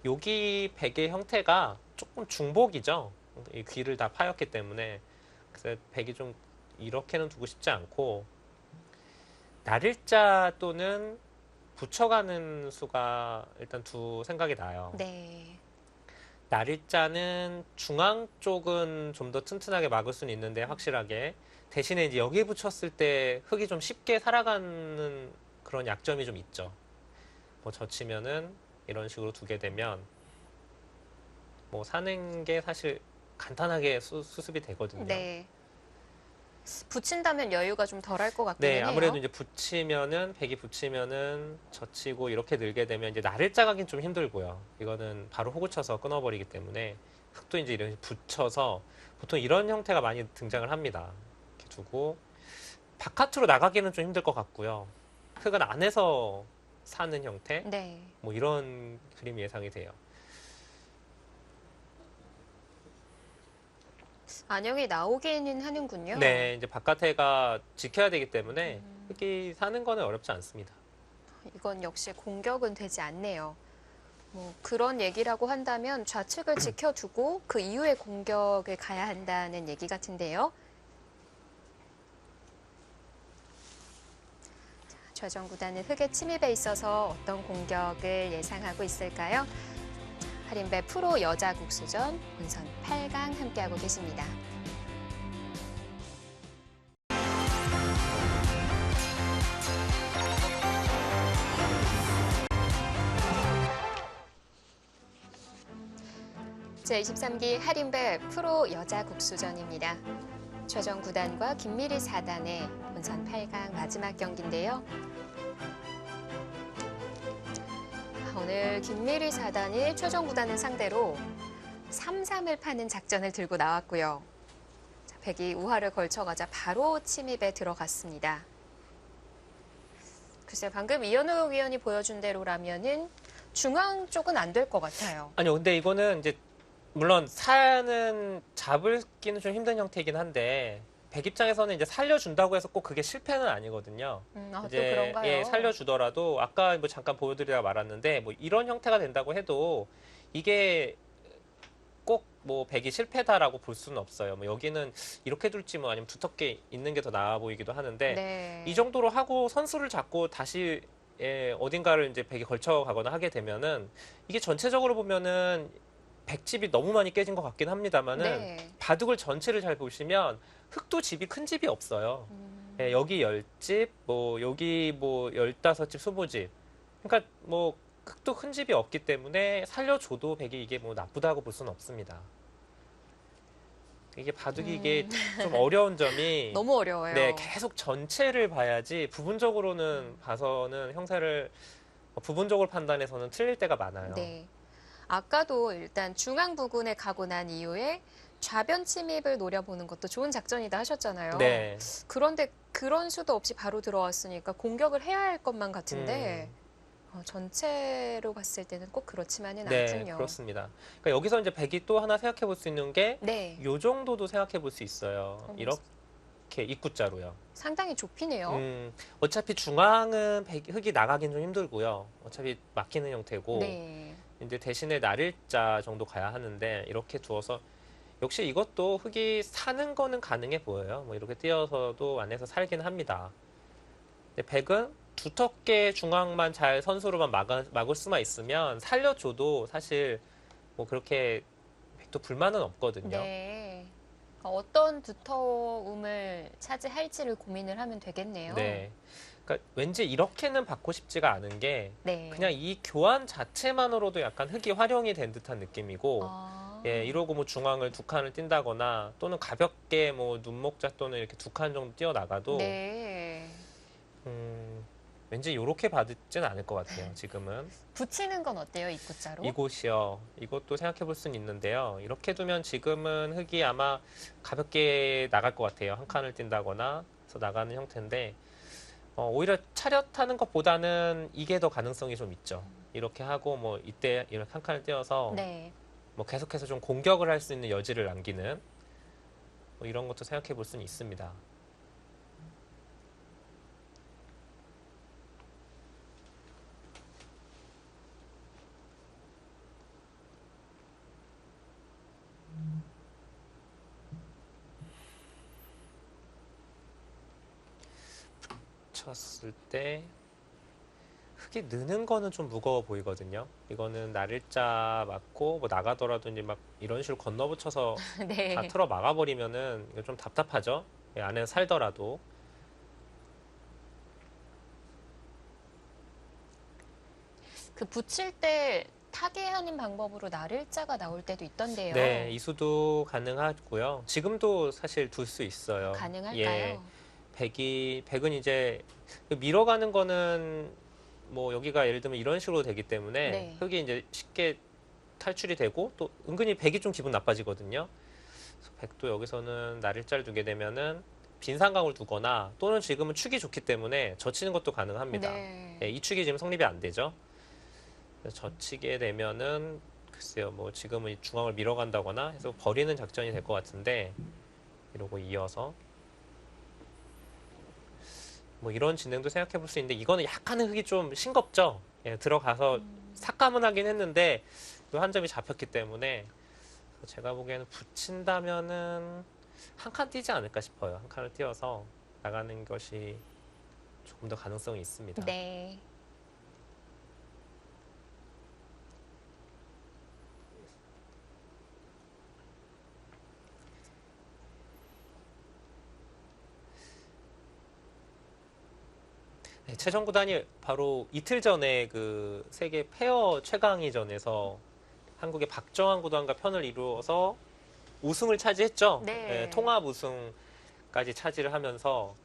여기 백의 형태가 조금 중복이죠. 이 귀를 다 파였기 때문에 그래서 백이 좀 이렇게는 두고 싶지 않고 날일자 또는 붙여가는 수가 일단 두 생각이 나요. 네. 날일자는 중앙 쪽은 좀 더 튼튼하게 막을 수는 있는데 확실하게 대신에 이제 여기 붙였을 때 흙이 좀 쉽게 살아가는 그런 약점이 좀 있죠. 뭐 젖히면은 이런 식으로 두게 되면 뭐 사는 게 사실 간단하게 수습이 되거든요. 네. 붙인다면 여유가 좀 덜할 것 같기는 네, 해요. 아무래도 이제 백이 붙이면은 젖히고 이렇게 늘게 되면 이제 날일자 가긴 좀 힘들고요. 이거는 바로 호구 쳐서 끊어버리기 때문에 흙도 이제 이렇게 붙여서 보통 이런 형태가 많이 등장을 합니다. 이렇게 두고 바깥으로 나가기는 좀 힘들 것 같고요. 흙은 안에서 사는 형태, 네. 뭐 이런 그림이 예상이 돼요. 안영이 나오기는 하는군요. 네, 이제 바깥에가 지켜야 되기 때문에 흙이 사는 거는 어렵지 않습니다. 이건 역시 공격은 되지 않네요. 뭐 그런 얘기라고 한다면 좌측을 지켜두고 그 이후에 공격을 가야 한다는 얘기 같은데요. 최정 구단은 흙의 침입에 있어서 어떤 공격을 예상하고 있을까요? 할인배 프로 여자 국수전 본선 8강 함께하고 계십니다. 제23기 할인배 프로 여자 국수전입니다. 최정 9단과 김미리 4단의 본선 8강 마지막 경기인데요. 오늘 김미리 4단이 최정 9단을 상대로 3-3을 파는 작전을 들고 나왔고요. 백이 우하를 걸쳐가자 바로 침입에 들어갔습니다. 글쎄요, 방금 이현우 위원이 보여준 대로라면은 중앙 쪽은 안 될 것 같아요. 아니요, 근데 이거는 이제 물론 산은 잡을기는 좀 힘든 형태이긴 한데 백 입장에서는 이제 살려준다고 해서 꼭 그게 실패는 아니거든요. 또 이제 그런가요? 예, 살려주더라도 아까 뭐 잠깐 보여드리다 말았는데 뭐 이런 형태가 된다고 해도 이게 꼭 뭐 백이 실패다라고 볼 수는 없어요. 뭐 여기는 이렇게 둘지 뭐 아니면 두텁게 있는 게 더 나아 보이기도 하는데 네. 이 정도로 하고 선수를 잡고 다시 예, 어딘가를 이제 백이 걸쳐 가거나 하게 되면은 이게 전체적으로 보면은 백집이 너무 많이 깨진 것 같긴 합니다만은 네. 바둑을 전체를 잘 보시면 흙도 집이 큰 집이 없어요. 예, 여기 10집, 뭐 여기 뭐 15집 수보집. 그러니까 뭐 흙도 큰 집이 없기 때문에 살려줘도 백이 이게 뭐 나쁘다고 볼 수는 없습니다. 이게 바둑이 이게 좀 어려운 점이 너무 어려워요. 네, 계속 전체를 봐야지 부분적으로는 봐서는 형사를 부분적으로 판단해서는 틀릴 때가 많아요. 네. 아까도 일단 중앙 부근에 가고 난 이후에 좌변 침입을 노려보는 것도 좋은 작전이다 하셨잖아요. 네. 그런데 그런 수도 없이 바로 들어왔으니까 공격을 해야 할 것만 같은데 전체로 봤을 때는 꼭 그렇지만은 네, 않군요. 그렇습니다. 그러니까 여기서 이제 백이 또 하나 생각해 볼 수 있는 게 네. 요 정도도 생각해 볼 수 있어요. 이렇게 입구자로요. 상당히 좁히네요. 어차피 중앙은 흙이 나가긴 좀 힘들고요. 어차피 막히는 형태고 네. 이제 대신에 나릴자 정도 가야 하는데 이렇게 두어서 역시 이것도 흙이 사는 거는 가능해 보여요. 뭐 이렇게 띄어서도 안에서 살긴 합니다. 근데 백은 두텁게 중앙만 잘 선수로만 막을 수만 있으면 살려줘도 사실 뭐 그렇게 백도 불만은 없거든요. 네. 어떤 두터움을 차지할지를 고민을 하면 되겠네요. 네. 그러니까 왠지 이렇게는 받고 싶지가 않은 게 네. 그냥 이 교환 자체만으로도 약간 흙이 활용이 된 듯한 느낌이고 아. 예, 이러고 뭐 중앙을 2칸을 띈다거나 또는 가볍게 뭐 눈목자 또는 이렇게 2칸 정도 띄어나가도 네. 왠지 이렇게 받지는 않을 것 같아요. 지금은. 붙이는 건 어때요, 입구자로? 이곳이요. 이것도 생각해 볼 수는 있는데요. 이렇게 두면 지금은 흙이 아마 가볍게 나갈 것 같아요. 한 칸을 띈다거나 해서 나가는 형태인데 오히려 차렷하는 것보다는 이게 더 가능성이 좀 있죠. 이렇게 하고 뭐 이때 이렇게 한 칸을 띄어서 네. 뭐 계속해서 좀 공격을 할 수 있는 여지를 남기는 뭐 이런 것도 생각해 볼 수는 있습니다. 쳤을 때 흙이 느는 거는 좀 무거워 보이거든요. 이거는 나릴자 맞고 뭐 나가더라도 이제 막 이런 식으로 건너붙여서 네. 다 틀어 막아버리면은 이거 좀 답답하죠. 예, 안에 살더라도. 그 붙일 때 타개하는 방법으로 나를자가 나올 때도 있던데요. 네, 이수도 가능하고요. 지금도 사실 둘 수 있어요. 가능할까요? 예, 백은 이제 밀어가는 거는 뭐 여기가 예를 들면 이런 식으로 되기 때문에 네. 흙이 이제 쉽게 탈출이 되고 또 은근히 백이 좀 기분 나빠지거든요. 그래서 백도 여기서는 나릴자를 두게 되면은 빈상강을 두거나 또는 지금은 축이 좋기 때문에 젖히는 것도 가능합니다. 네. 예, 이 축이 지금 성립이 안 되죠. 그래서 젖히게 되면은 글쎄요, 뭐 지금은 이 중앙을 밀어간다거나 해서 버리는 작전이 될 것 같은데 이러고 이어서 뭐 이런 진행도 생각해 볼 수 있는데 이거는 약간은 흙이 좀 싱겁죠. 예, 들어가서 삭감은 하긴 했는데 그 한 점이 잡혔기 때문에 제가 보기에는 붙인다면은 한 칸 뛰지 않을까 싶어요. 한 칸을 띄어서 나가는 것이 조금 더 가능성이 있습니다. 네. 네, 최종 구단이 바로 이틀 전에 그 세계 페어 최강위전에서 한국의 박정환 구단과 편을 이루어서 우승을 차지했죠. 네. 통합 우승까지 차지를 하면서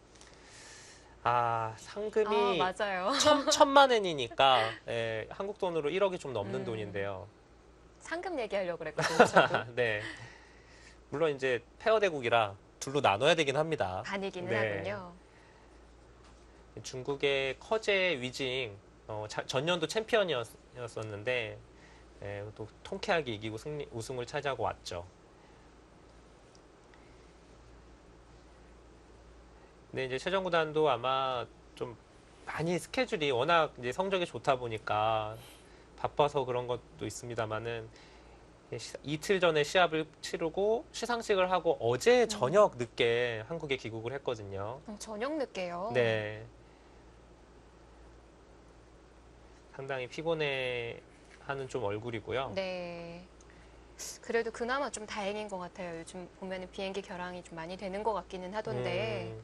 상금이 맞아요. 천만 엔이니까 한국 돈으로 1억이 좀 넘는 음. 돈인데요. 상금 얘기하려고 그랬거든요. 저도. 네. 물론 이제 페어 대국이라 둘로 나눠야 되긴 합니다. 반이기는 네. 하군요. 중국의 커제 위징 전년도 챔피언이었었는데 또 통쾌하게 이기고 우승을 차지하고 왔죠. 근데 이제 최정 구단도 아마 좀 많이 스케줄이 워낙 이제 성적이 좋다 보니까 바빠서 그런 것도 있습니다만은 이틀 전에 시합을 치르고 시상식을 하고 어제 저녁 늦게 한국에 귀국을 했거든요. 저녁 늦게요. 네. 상당히 피곤해하는 좀 얼굴이고요. 네. 그래도 그나마 좀 다행인 것 같아요. 요즘 보면은 비행기 결항이 좀 많이 되는 것 같기는 하던데.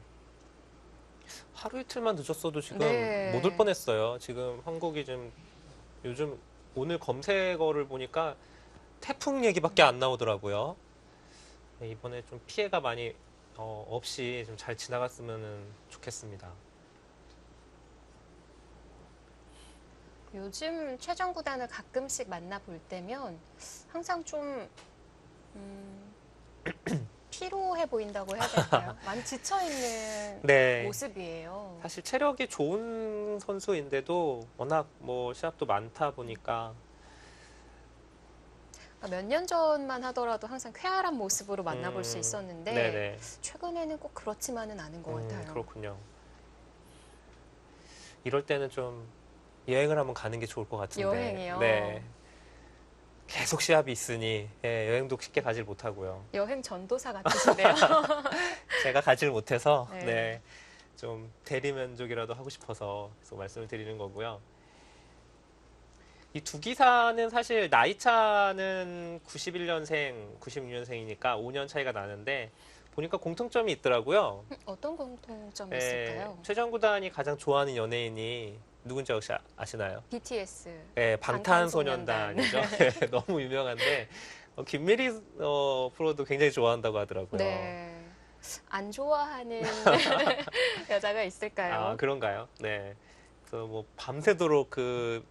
하루 이틀만 늦었어도 지금 네. 못 올 뻔했어요. 지금 한국이 좀 요즘 오늘 검색어를 보니까 태풍 얘기밖에 안 나오더라고요. 네, 이번에 좀 피해가 많이 없이 좀 잘 지나갔으면 좋겠습니다. 요즘 최정 구단을 가끔씩 만나볼 때면 항상 좀 피로해 보인다고 해야 될까요? 많이 지쳐있는 네. 모습이에요. 사실 체력이 좋은 선수인데도 워낙 뭐 시합도 많다 보니까 몇 년 전만 하더라도 항상 쾌활한 모습으로 만나볼 수 있었는데 네네. 최근에는 꼭 그렇지만은 않은 것 같아요. 그렇군요. 이럴 때는 좀 여행을 한번 가는 게 좋을 것 같은데. 여행이요? 네. 계속 시합이 있으니 여행도 쉽게 가질 못하고요. 여행 전도사 같으신데요. 제가 가질 못해서 네. 좀 대리만족이라도 하고 싶어서 계속 말씀을 드리는 거고요. 이 두 기사는 사실 나이 차는 91년생, 96년생이니까 5년 차이가 나는데 보니까 공통점이 있더라고요. 어떤 공통점이 있을까요? 최정 구단이 가장 좋아하는 연예인이 누군지 혹시 아시나요? BTS. 네, 방탄소년단이죠. 네, 너무 유명한데 김미리 프로도 굉장히 좋아한다고 하더라고요. 네. 안 좋아하는 여자가 있을까요? 그런가요? 네. 그래서 뭐 밤새도록 그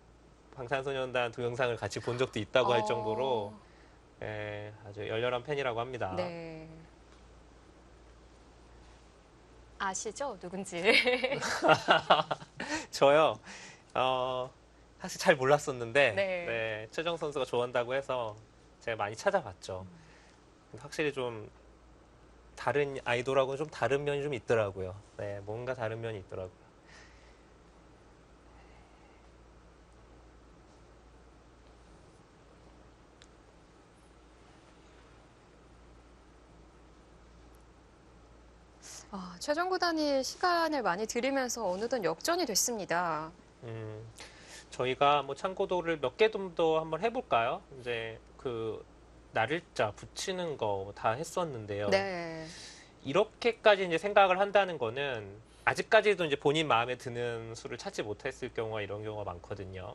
방탄소년단 동영상을 같이 본 적도 있다고 할 정도로 아주 열렬한 팬이라고 합니다. 네. 아시죠? 누군지. 저요. 사실 잘 몰랐었는데 네. 최정 선수가 좋아한다고 해서 제가 많이 찾아봤죠. 확실히 좀 다른 아이돌하고는 좀 다른 면이 좀 있더라고요. 네, 뭔가 다른 면이 있더라고요. 최정 구단이 시간을 많이 들이면서 어느덧 역전이 됐습니다. 저희가 뭐 참고도를 몇 개 좀 더 한번 해볼까요? 이제 그 날일자 붙이는 거 다 했었는데요. 네. 이렇게까지 이제 생각을 한다는 거는 아직까지도 이제 본인 마음에 드는 수를 찾지 못했을 경우가 이런 경우가 많거든요.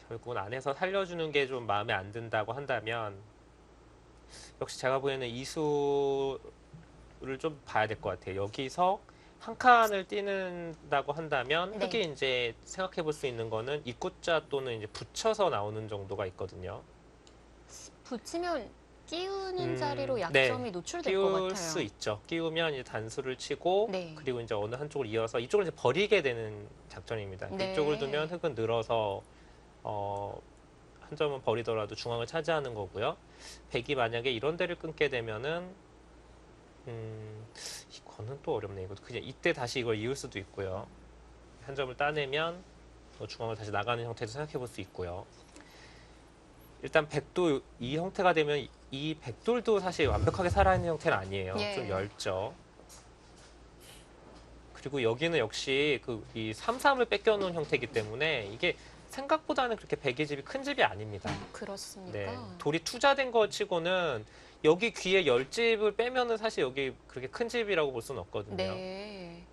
결국은 안에서 살려주는 게 좀 마음에 안 든다고 한다면 역시 제가 보기에는 이 수를 좀 봐야 될 것 같아요. 여기서 한 칸을 띄는다고 한다면 네. 흙이 이제 생각해 볼 수 있는 거는 입구자 또는 이제 붙여서 나오는 정도가 있거든요. 붙이면 끼우는 자리로 네. 약점이 노출될 것 끼울 같아요. 수 있죠. 끼우면 이제 단수를 치고 네. 그리고 이제 어느 한쪽을 이어서 이쪽을 이제 버리게 되는 작전입니다. 네. 이쪽을 두면 흙은 늘어서 한 점은 버리더라도 중앙을 차지하는 거고요. 백이 만약에 이런 데를 끊게 되면은 이거는 또 어렵네. 이거 그냥 이때 다시 이걸 이을 수도 있고요. 한 점을 따내면 중앙을 다시 나가는 형태도 생각해 볼 수 있고요. 일단 백도 이 형태가 되면 이 백돌도 사실 완벽하게 살아있는 형태는 아니에요. 예. 좀 얇죠. 그리고 여기는 역시 이 3-3을 뺏겨놓은 형태이기 때문에 이게 생각보다는 그렇게 백의 집이 큰 집이 아닙니다. 그렇습니까? 네, 돌이 투자된 거 치고는 여기 귀에 10집을 빼면은 사실 여기 그렇게 큰 집이라고 볼 수는 없거든요. 네.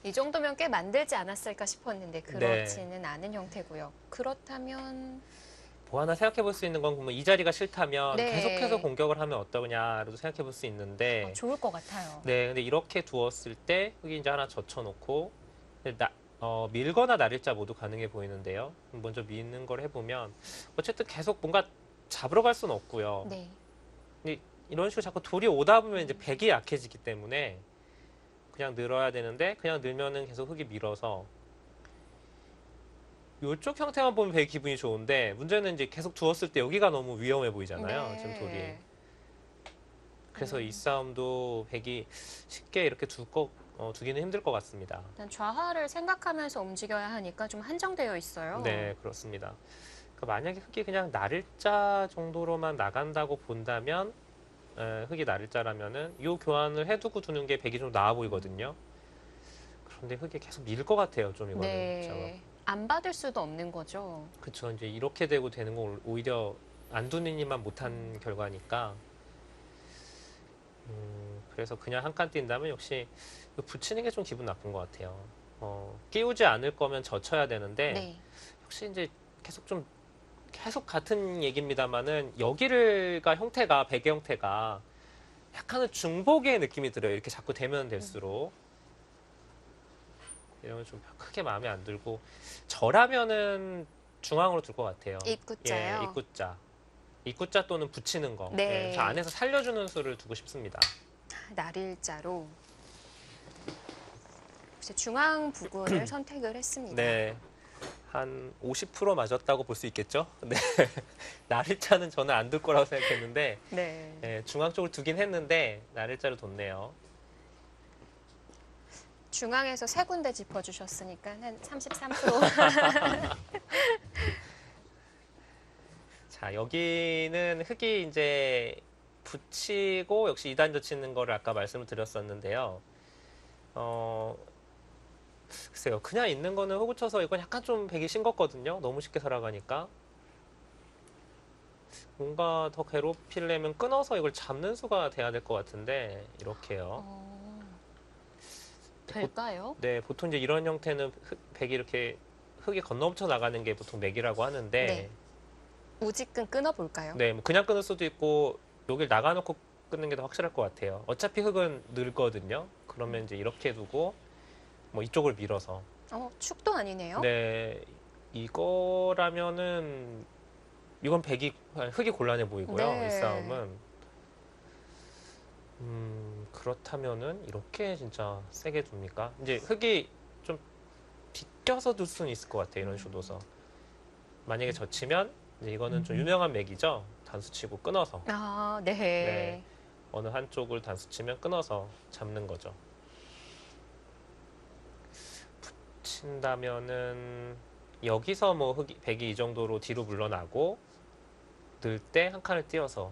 이 정도면 꽤 만들지 않았을까 싶었는데 그렇지는 않은 형태고요. 그렇다면 뭐 하나 생각해 볼 수 있는 건 그러면 이 자리가 싫다면 네. 계속해서 공격을 하면 어떠냐로도 생각해 볼 수 있는데 좋을 것 같아요. 네, 근데 이렇게 두었을 때 흙이 이제 하나 젖혀놓고 밀거나 나릴자 모두 가능해 보이는데요. 먼저 미는 걸 해보면 어쨌든 계속 뭔가 잡으러 갈 수는 없고요. 네. 근데 이런 식으로 자꾸 돌이 오다 보면 이제 백이 약해지기 때문에 그냥 늘어야 되는데 그냥 늘면은 계속 흙이 밀어서 이쪽 형태만 보면 백이 기분이 좋은데 문제는 이제 계속 두었을 때 여기가 너무 위험해 보이잖아요. 네. 지금 돌이. 그래서 이 싸움도 백이 쉽게 이렇게 두기는 힘들 것 같습니다. 일단 좌하를 생각하면서 움직여야 하니까 좀 한정되어 있어요. 네, 그렇습니다. 그러니까 만약에 흙이 그냥 나를자 정도로만 나간다고 본다면 흙이 나를자라면은 이 교환을 해두고 두는 게 백이 좀 나아 보이거든요. 그런데 흙이 계속 밀 것 같아요, 좀 이거는. 네. 안 받을 수도 없는 거죠. 그렇죠. 이제 이렇게 되고 되는 건 오히려 안 두는 이만 못한 결과니까. 그래서 그냥 한 칸 뛴다면 역시 이거 붙이는 게 좀 기분 나쁜 것 같아요. 끼우지 않을 거면 젖혀야 되는데 네. 역시 이제 계속 같은 얘기입니다만은 여기가 형태가 백의 형태가 약간은 중복의 느낌이 들어요. 이렇게 자꾸 되면 될수록 이러면 좀 크게 마음에 안 들고 저라면은 중앙으로 둘 것 같아요. 입구자요? 예, 입구자 또는 붙이는 거. 네. 예, 그래서 안에서 살려주는 수를 두고 싶습니다. 나릴자로 혹시 중앙 부분을 선택을 했습니다. 네. 한 50% 맞았다고 볼 수 있겠죠? 네. 나릴자는 저는 안 둘 거라고 생각했는데 네. 예, 중앙 쪽을 두긴 했는데 나릴자를 뒀네요. 중앙에서 세 군데 짚어주셨으니까 한 33%. 자, 여기는 흙이 이제 붙이고 역시 2단 젖히는 거를 아까 말씀을 드렸었는데요. 글쎄요. 그냥 있는 거는 흙 붙여서 이건 약간 좀 백이 싱겁거든요. 너무 쉽게 살아가니까. 뭔가 더 괴롭히려면 끊어서 이걸 잡는 수가 돼야 될 것 같은데 이렇게요. 될까요? 네, 보통 이제 이런 형태는 백이 이렇게 흙이 건너붙어 나가는 게 보통 맥이라고 하는데 네. 우지끈 끊어볼까요? 네, 뭐 그냥 끊을 수도 있고 여길 나가놓고 끊는 게 더 확실할 것 같아요. 어차피 흙은 늘거든요. 그러면 이제 이렇게 두고 뭐 이쪽을 밀어서. 축도 아니네요. 네, 이거라면은 이건 흙이 곤란해 보이고요. 네. 이 싸움은. 그렇다면은 이렇게 진짜 세게 둡니까? 이제 흙이 좀 비껴서 둘 수는 있을 것 같아요. 이런 식으로 둬서. 만약에 젖히면 이제 이거는 좀 유명한 맥이죠. 단수치고 끊어서. 아, 네. 네. 어느 한쪽을 단수치면 끊어서 잡는 거죠. 붙인다면은 여기서 뭐 백이 이 정도로 뒤로 물러나고 늘 때 한 칸을 띄어서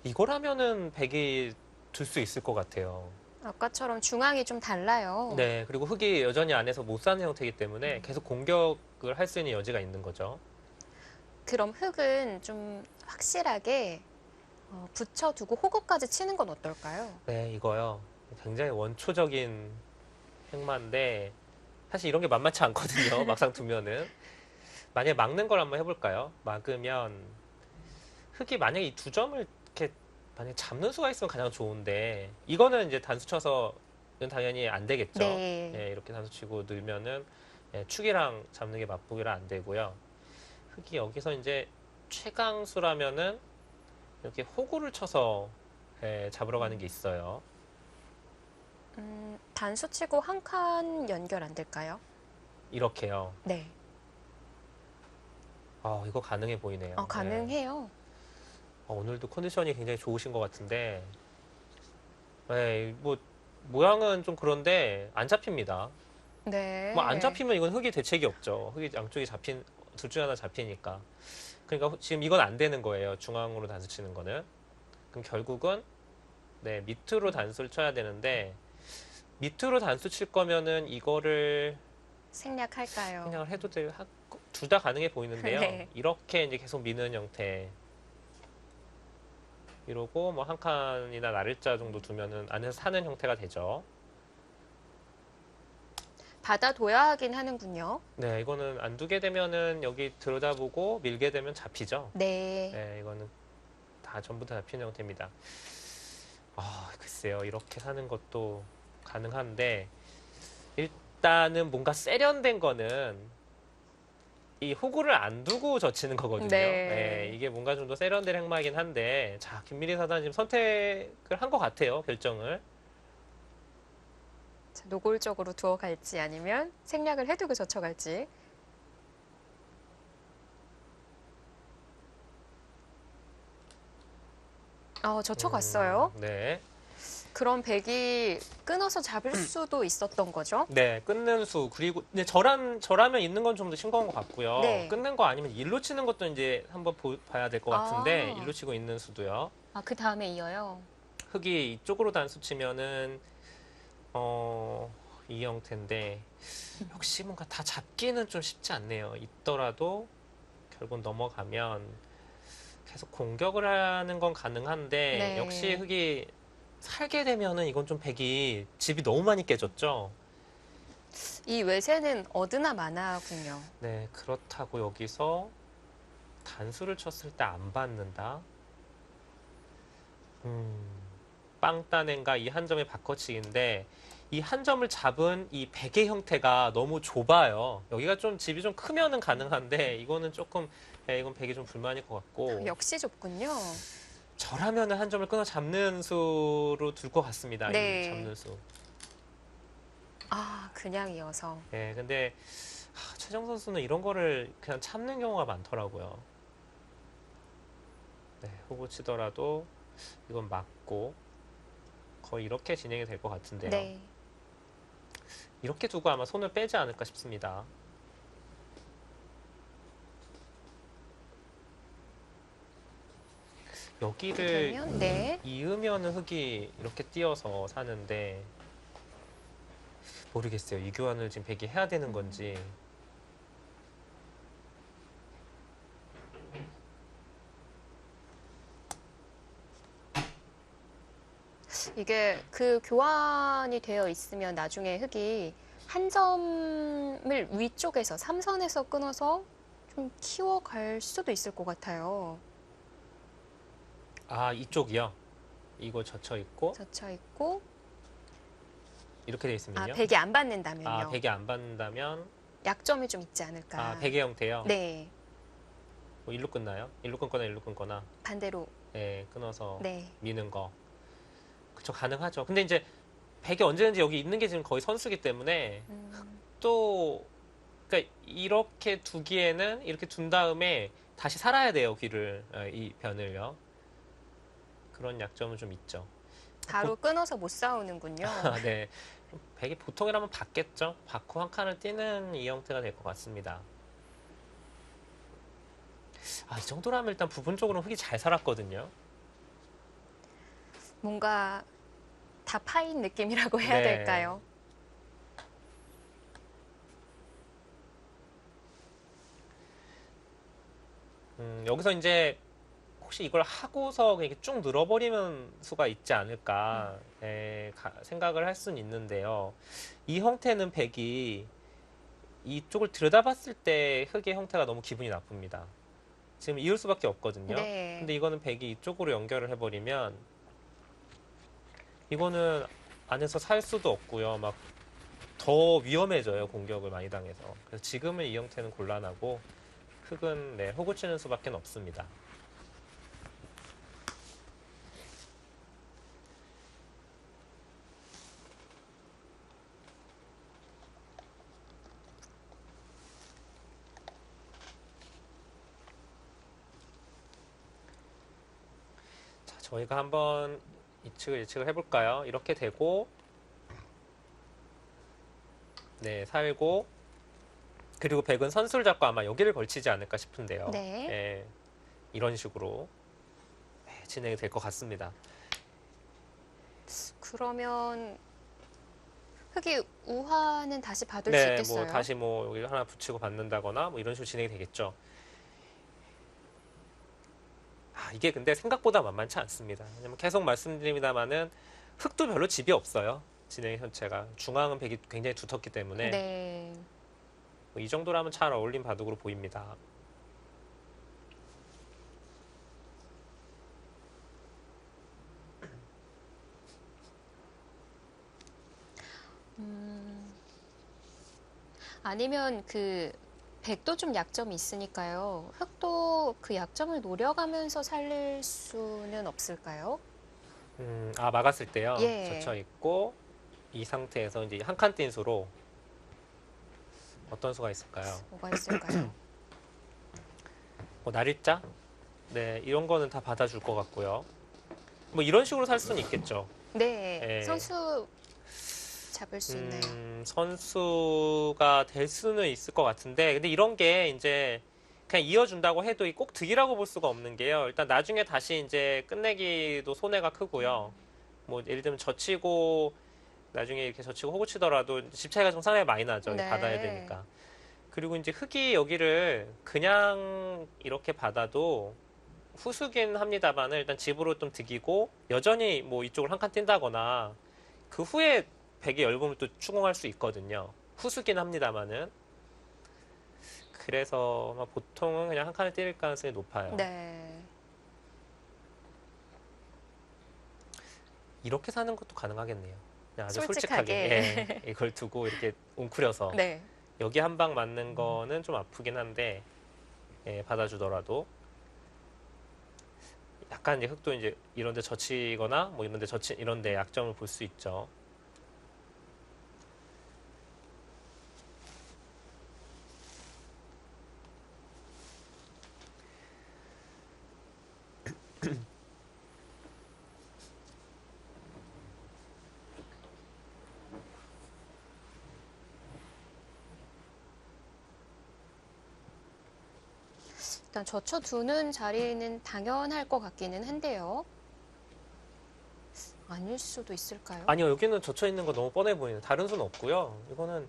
이거라면은 백이 들 수 있을 것 같아요. 아까처럼 중앙이 좀 달라요. 네, 그리고 흙이 여전히 안에서 못 사는 형태이기 때문에 계속 공격을 할 수 있는 여지가 있는 거죠. 그럼 흙은 좀 확실하게 붙여두고 호구까지 치는 건 어떨까요? 네, 이거요. 굉장히 원초적인 행마인데 사실 이런 게 만만치 않거든요. 막상 두면은. 만약에 막는 걸 한번 해볼까요? 막으면 흙이 만약에 이 두 점을 이렇게 만약에 잡는 수가 있으면 가장 좋은데 이거는 이제 단수 쳐서는 당연히 안 되겠죠. 네. 예, 이렇게 단수 치고 늘면은 축이랑 잡는 게 맞보기라 안 되고요. 흙이 여기서 이제 최강수라면은 이렇게 호구를 쳐서 잡으러 가는 게 있어요. 단수 치고 한 칸 연결 안 될까요? 이렇게요. 네. 이거 가능해 보이네요. 가능해요. 오늘도 컨디션이 굉장히 좋으신 것 같은데, 네, 뭐 모양은 좀 그런데 안 잡힙니다. 네. 뭐 안 잡히면 이건 흙이 대책이 없죠. 흙이 양쪽이 둘 중에 하나 잡히니까. 그러니까 지금 이건 안 되는 거예요. 중앙으로 단수 치는 거는. 그럼 결국은 네, 밑으로 단수를 쳐야 되는데 밑으로 단수 칠 거면은 이거를 생략할까요? 생각을 해도 돼요. 둘 다 가능해 보이는데요. 네. 이렇게 이제 계속 미는 형태. 이러고 뭐 한 칸이나 나를자 정도 두면은 안에서 사는 형태가 되죠. 받아둬야 하긴 하는군요. 네, 이거는 안 두게 되면은 여기 들여다보고 밀게 되면 잡히죠. 네. 네, 이거는 다 전부 다 잡히는 형태입니다. 아, 글쎄요. 이렇게 사는 것도 가능한데 일단은 뭔가 세련된 거는 이 호구를 안 두고 젖히는 거거든요. 네. 이게 뭔가 좀 더 세련된 행마이긴 한데 자, 김미리 사단 지금 선택을 한 것 같아요. 결정을. 자, 노골적으로 두어 갈지 아니면 생략을 해두고 젖혀갈지. 젖혀갔어요. 네. 그럼 백이 끊어서 잡을 수도 있었던 거죠? 네, 끊는 수 그리고 근데 저라면 있는 건 좀 더 싱거운 것 같고요. 네. 끊는 거 아니면 일로 치는 것도 이제 한번 봐야 될 것 같은데 아. 일로 치고 있는 수도요. 그 다음에 이어요. 흙이 이쪽으로 단수 치면은 이 형태인데 역시 뭔가 다 잡기는 좀 쉽지 않네요. 있더라도 결국 넘어가면 계속 공격을 하는 건 가능한데 네. 역시 흙이 살게 되면은 이건 좀 백이 집이 너무 많이 깨졌죠. 이 외세는 어드나 마나군요. 네, 그렇다고 여기서 단수를 쳤을 때 안 받는다. 빵 따낸가 이 한 점의 바꿔치기인데 이 한 점을 잡은 이 백의 형태가 너무 좁아요. 여기가 좀 집이 좀 크면은 가능한데 이거는 조금 이건 백이 좀 불만일 것 같고 역시 좁군요. 저라면은 한 점을 끊어 잡는 수로 둘 것 같습니다. 네. 이 잡는 수. 그냥 이어서. 네, 근데 최정 선수는 이런 거를 그냥 참는 경우가 많더라고요. 네, 호구 치더라도 이건 맞고 거의 이렇게 진행이 될 것 같은데요. 네. 이렇게 두고 아마 손을 빼지 않을까 싶습니다. 여기를 그러면 네. 이으면은 흙이 이렇게 띄어서 사는데 모르겠어요. 이 교환을 지금 백이 해야 되는 건지. 이게 그 교환이 되어 있으면 나중에 흙이 한 점을 위쪽에서 삼선에서 끊어서 좀 키워갈 수도 있을 것 같아요. 이쪽이요. 이거 젖혀 있고 젖혀 있고 이렇게 돼 있으면요. 백이 안 받는다면요. 백이 안 받는다면 약점이 좀 있지 않을까. 백의 형태요. 네. 뭐 일로 끊나요? 일로 끊거나 반대로. 네, 끊어서 네. 미는 거. 그쵸, 가능하죠. 근데 이제 백이 언제든지 여기 있는 게 지금 거의 선수기 때문에 또 그러니까 이렇게 두기에는 이렇게 둔 다음에 다시 살아야 돼요, 귀를. 이 변을요. 그런 약점은 좀 있죠. 바로 끊어서 못 싸우는군요. 네. 백이 보통이라면 받겠죠. 받고 한 칸을 띄는 이 형태가 될 것 같습니다. 이 정도라면 일단 부분적으로 흙이 잘 살았거든요. 뭔가 다 파인 느낌이라고 해야 네. 될까요? 여기서 이제 혹시 이걸 하고서 그냥 이렇게 쭉 늘어버리는 수가 있지 않을까 생각을 할 수는 있는데요. 이 형태는 백이 이쪽을 들여다봤을 때 흙의 형태가 너무 기분이 나쁩니다. 지금 이을 수밖에 없거든요. 네. 근데 이거는 백이 이쪽으로 연결을 해버리면 이거는 안에서 살 수도 없고요. 막 더 위험해져요. 공격을 많이 당해서. 그래서 지금은 이 형태는 곤란하고 흙은 호구 치는 수밖에 없습니다. 자, 저희가 한번 예측을 해볼까요? 이렇게 되고 네, 살고 그리고 백은 선수를 잡고 아마 여기를 걸치지 않을까 싶은데요. 네. 예, 이런 식으로 진행이 될 것 같습니다. 그러면 흑이 우화는 다시 받을 수 네, 있겠어요? 뭐 다시 뭐 여기 하나 붙이고 받는다거나 뭐 이런 식으로 진행이 되겠죠. 이게 근데 생각보다 만만치 않습니다. 왜냐면 계속 말씀드립니다만은 흑도 별로 집이 없어요. 진행 전체가 중앙은 백이 굉장히 두텁기 때문에 네. 뭐이 정도라면 잘 어울린 바둑으로 보입니다. 아니면 그 백도 좀 약점이 있으니까요. 흑도 그 약점을 노려가면서 살릴 수는 없을까요? 막았을 때요. 예. 젖혀 있고 이 상태에서 이제 한 칸 띈 수로 어떤 수가 있을까요? 뭐가 있을까요? 뭐 날일자? 네, 이런 거는 다 받아줄 것 같고요. 뭐 이런 식으로 살 수는 있겠죠. 네. 예. 선수 잡을 수 있나요? 선수가 될 수는 있을 것 같은데, 근데 이런 게 이제 그냥 이어준다고 해도 꼭 득이라고 볼 수가 없는 게요. 일단 나중에 다시 이제 끝내기도 손해가 크고요. 뭐 예를 들면 젖히고 나중에 이렇게 젖히고 호구 치더라도 집 차이가 좀 상당히 많이 나죠. 네. 받아야 되니까. 그리고 이제 흑이 여기를 그냥 이렇게 받아도 후수긴 합니다만은 일단 집으로 좀 득이고 여전히 뭐 이쪽을 한 칸 뛴다거나 그 후에 백의 열금을 또 추궁할 수 있거든요. 후수긴 합니다만은. 그래서 아마 보통은 그냥 한 칸을 때릴 가능성이 높아요. 네. 이렇게 사는 것도 가능하겠네요. 그냥 아주 솔직하게. 솔직하게 이걸 두고 이렇게 웅크려서 네. 여기 한 방 맞는 거는 좀 아프긴 한데 받아주더라도 약간 이제 흑도 이제 이런데 젖히거나 뭐 이런데 이런데 약점을 볼 수 있죠. 일단 젖혀두는 자리는 당연할 것 같기는 한데요. 아닐 수도 있을까요? 아니요, 여기는 젖혀 있는 거 너무 뻔해 보이는. 다른 수는 없고요. 이거는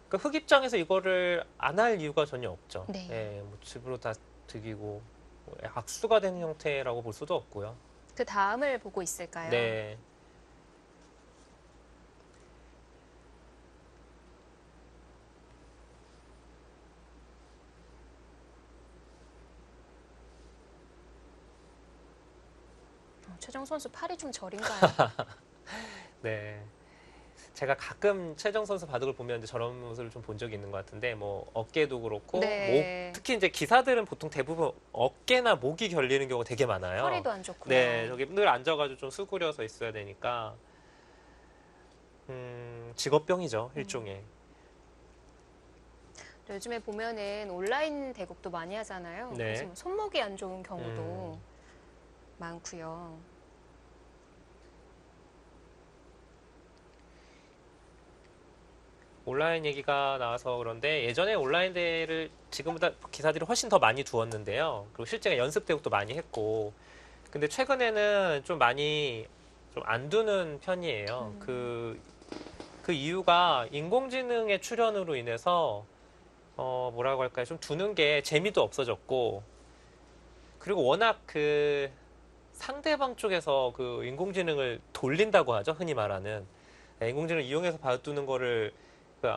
그러니까 흑 입장에서 이거를 안 할 이유가 전혀 없죠. 네. 예, 뭐 집으로 다 득이고 뭐 악수가 되는 형태라고 볼 수도 없고요. 그 다음을 보고 있을까요? 네. 최정 선수 팔이 좀 저린가요? 네. 제가 가끔 최정 선수 바둑을 보면 이제 저런 모습을 좀 본 적이 있는 것 같은데, 뭐 어깨도 그렇고, 네. 특히 이제 기사들은 보통 대부분 어깨나 목이 결리는 경우가 되게 많아요. 허리도 안 좋고요. 네, 저기 늘 앉아가지고 좀 수그려서 있어야 되니까, 직업병이죠, 일종의. 요즘에 보면은 온라인 대국도 많이 하잖아요. 네. 그래서 손목이 안 좋은 경우도 많고요. 온라인 얘기가 나와서 그런데 예전에 온라인 대회를 지금보다 기사들이 훨씬 더 많이 두었는데요. 그리고 실제 연습 대국도 많이 했고, 근데 최근에는 좀 많이 좀 안 두는 편이에요. 그 이유가 인공지능의 출현으로 인해서 뭐라고 할까요? 좀 두는 게 재미도 없어졌고, 그리고 워낙 그 상대방 쪽에서 그 인공지능을 돌린다고 하죠. 흔히 말하는. 인공지능을 이용해서 봐두는 거를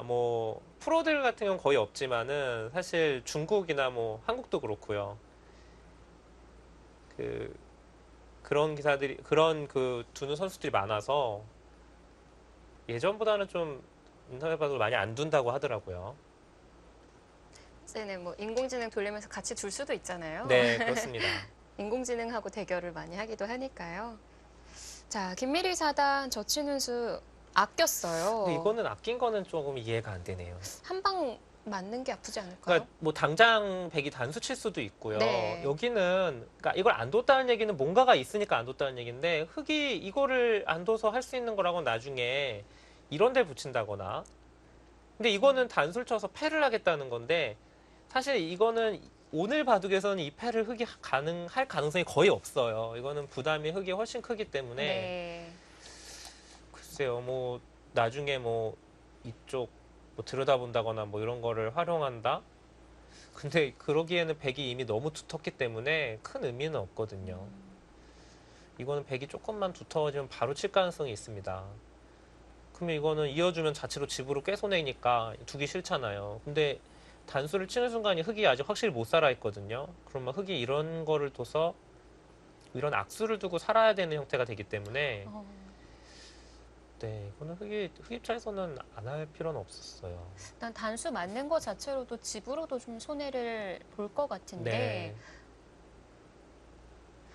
뭐 프로들 같은 경우는 거의 없지만은 사실 중국이나 뭐 한국도 그렇고요. 그런 기사들이 그런 그 두는 선수들이 많아서 예전보다는 좀 인터넷 바둑을 많이 안 둔다고 하더라고요. 이제는 뭐 인공지능 돌리면서 같이 둘 수도 있잖아요. 네, 그렇습니다. 인공지능하고 대결을 많이 하기도 하니까요. 자, 김미리 사단 젖히는 수 아꼈어요. 근데 이거는 아낀 거는 조금 이해가 안 되네요. 한 방 맞는 게 아프지 않을까요? 그러니까 뭐 당장 백이 단수 칠 수도 있고요. 네. 여기는 그러니까 이걸 안 뒀다는 얘기는 뭔가가 있으니까 안 뒀다는 얘기인데 흑이 이거를 안 둬서 할 수 있는 거라고 나중에 이런 데 붙인다거나 근데 이거는 단수를 쳐서 패를 하겠다는 건데 사실 이거는 오늘 바둑에서는 이 패를 흙이 가능할 가능성이 거의 없어요. 이거는 부담이 흙이 훨씬 크기 때문에 네. 글쎄요, 뭐 나중에 뭐 이쪽 뭐 들여다본다거나 뭐 이런 거를 활용한다? 근데 그러기에는 백이 이미 너무 두텁기 때문에 큰 의미는 없거든요. 이거는 백이 조금만 두터워지면 바로 칠 가능성이 있습니다. 그러면 이거는 이어주면 자체로 집으로 꿰손해니까 두기 싫잖아요. 근데 단수를 치는 순간이 흙이 아직 확실히 못 살아 있거든요. 그러면 흙이 이런 거를 둬서 이런 악수를 두고 살아야 되는 형태가 되기 때문에 네, 이거는 흙 입장에서는 안 할 필요는 없었어요. 일단 단수 맞는 것 자체로도 집으로도 좀 손해를 볼 것 같은데 네,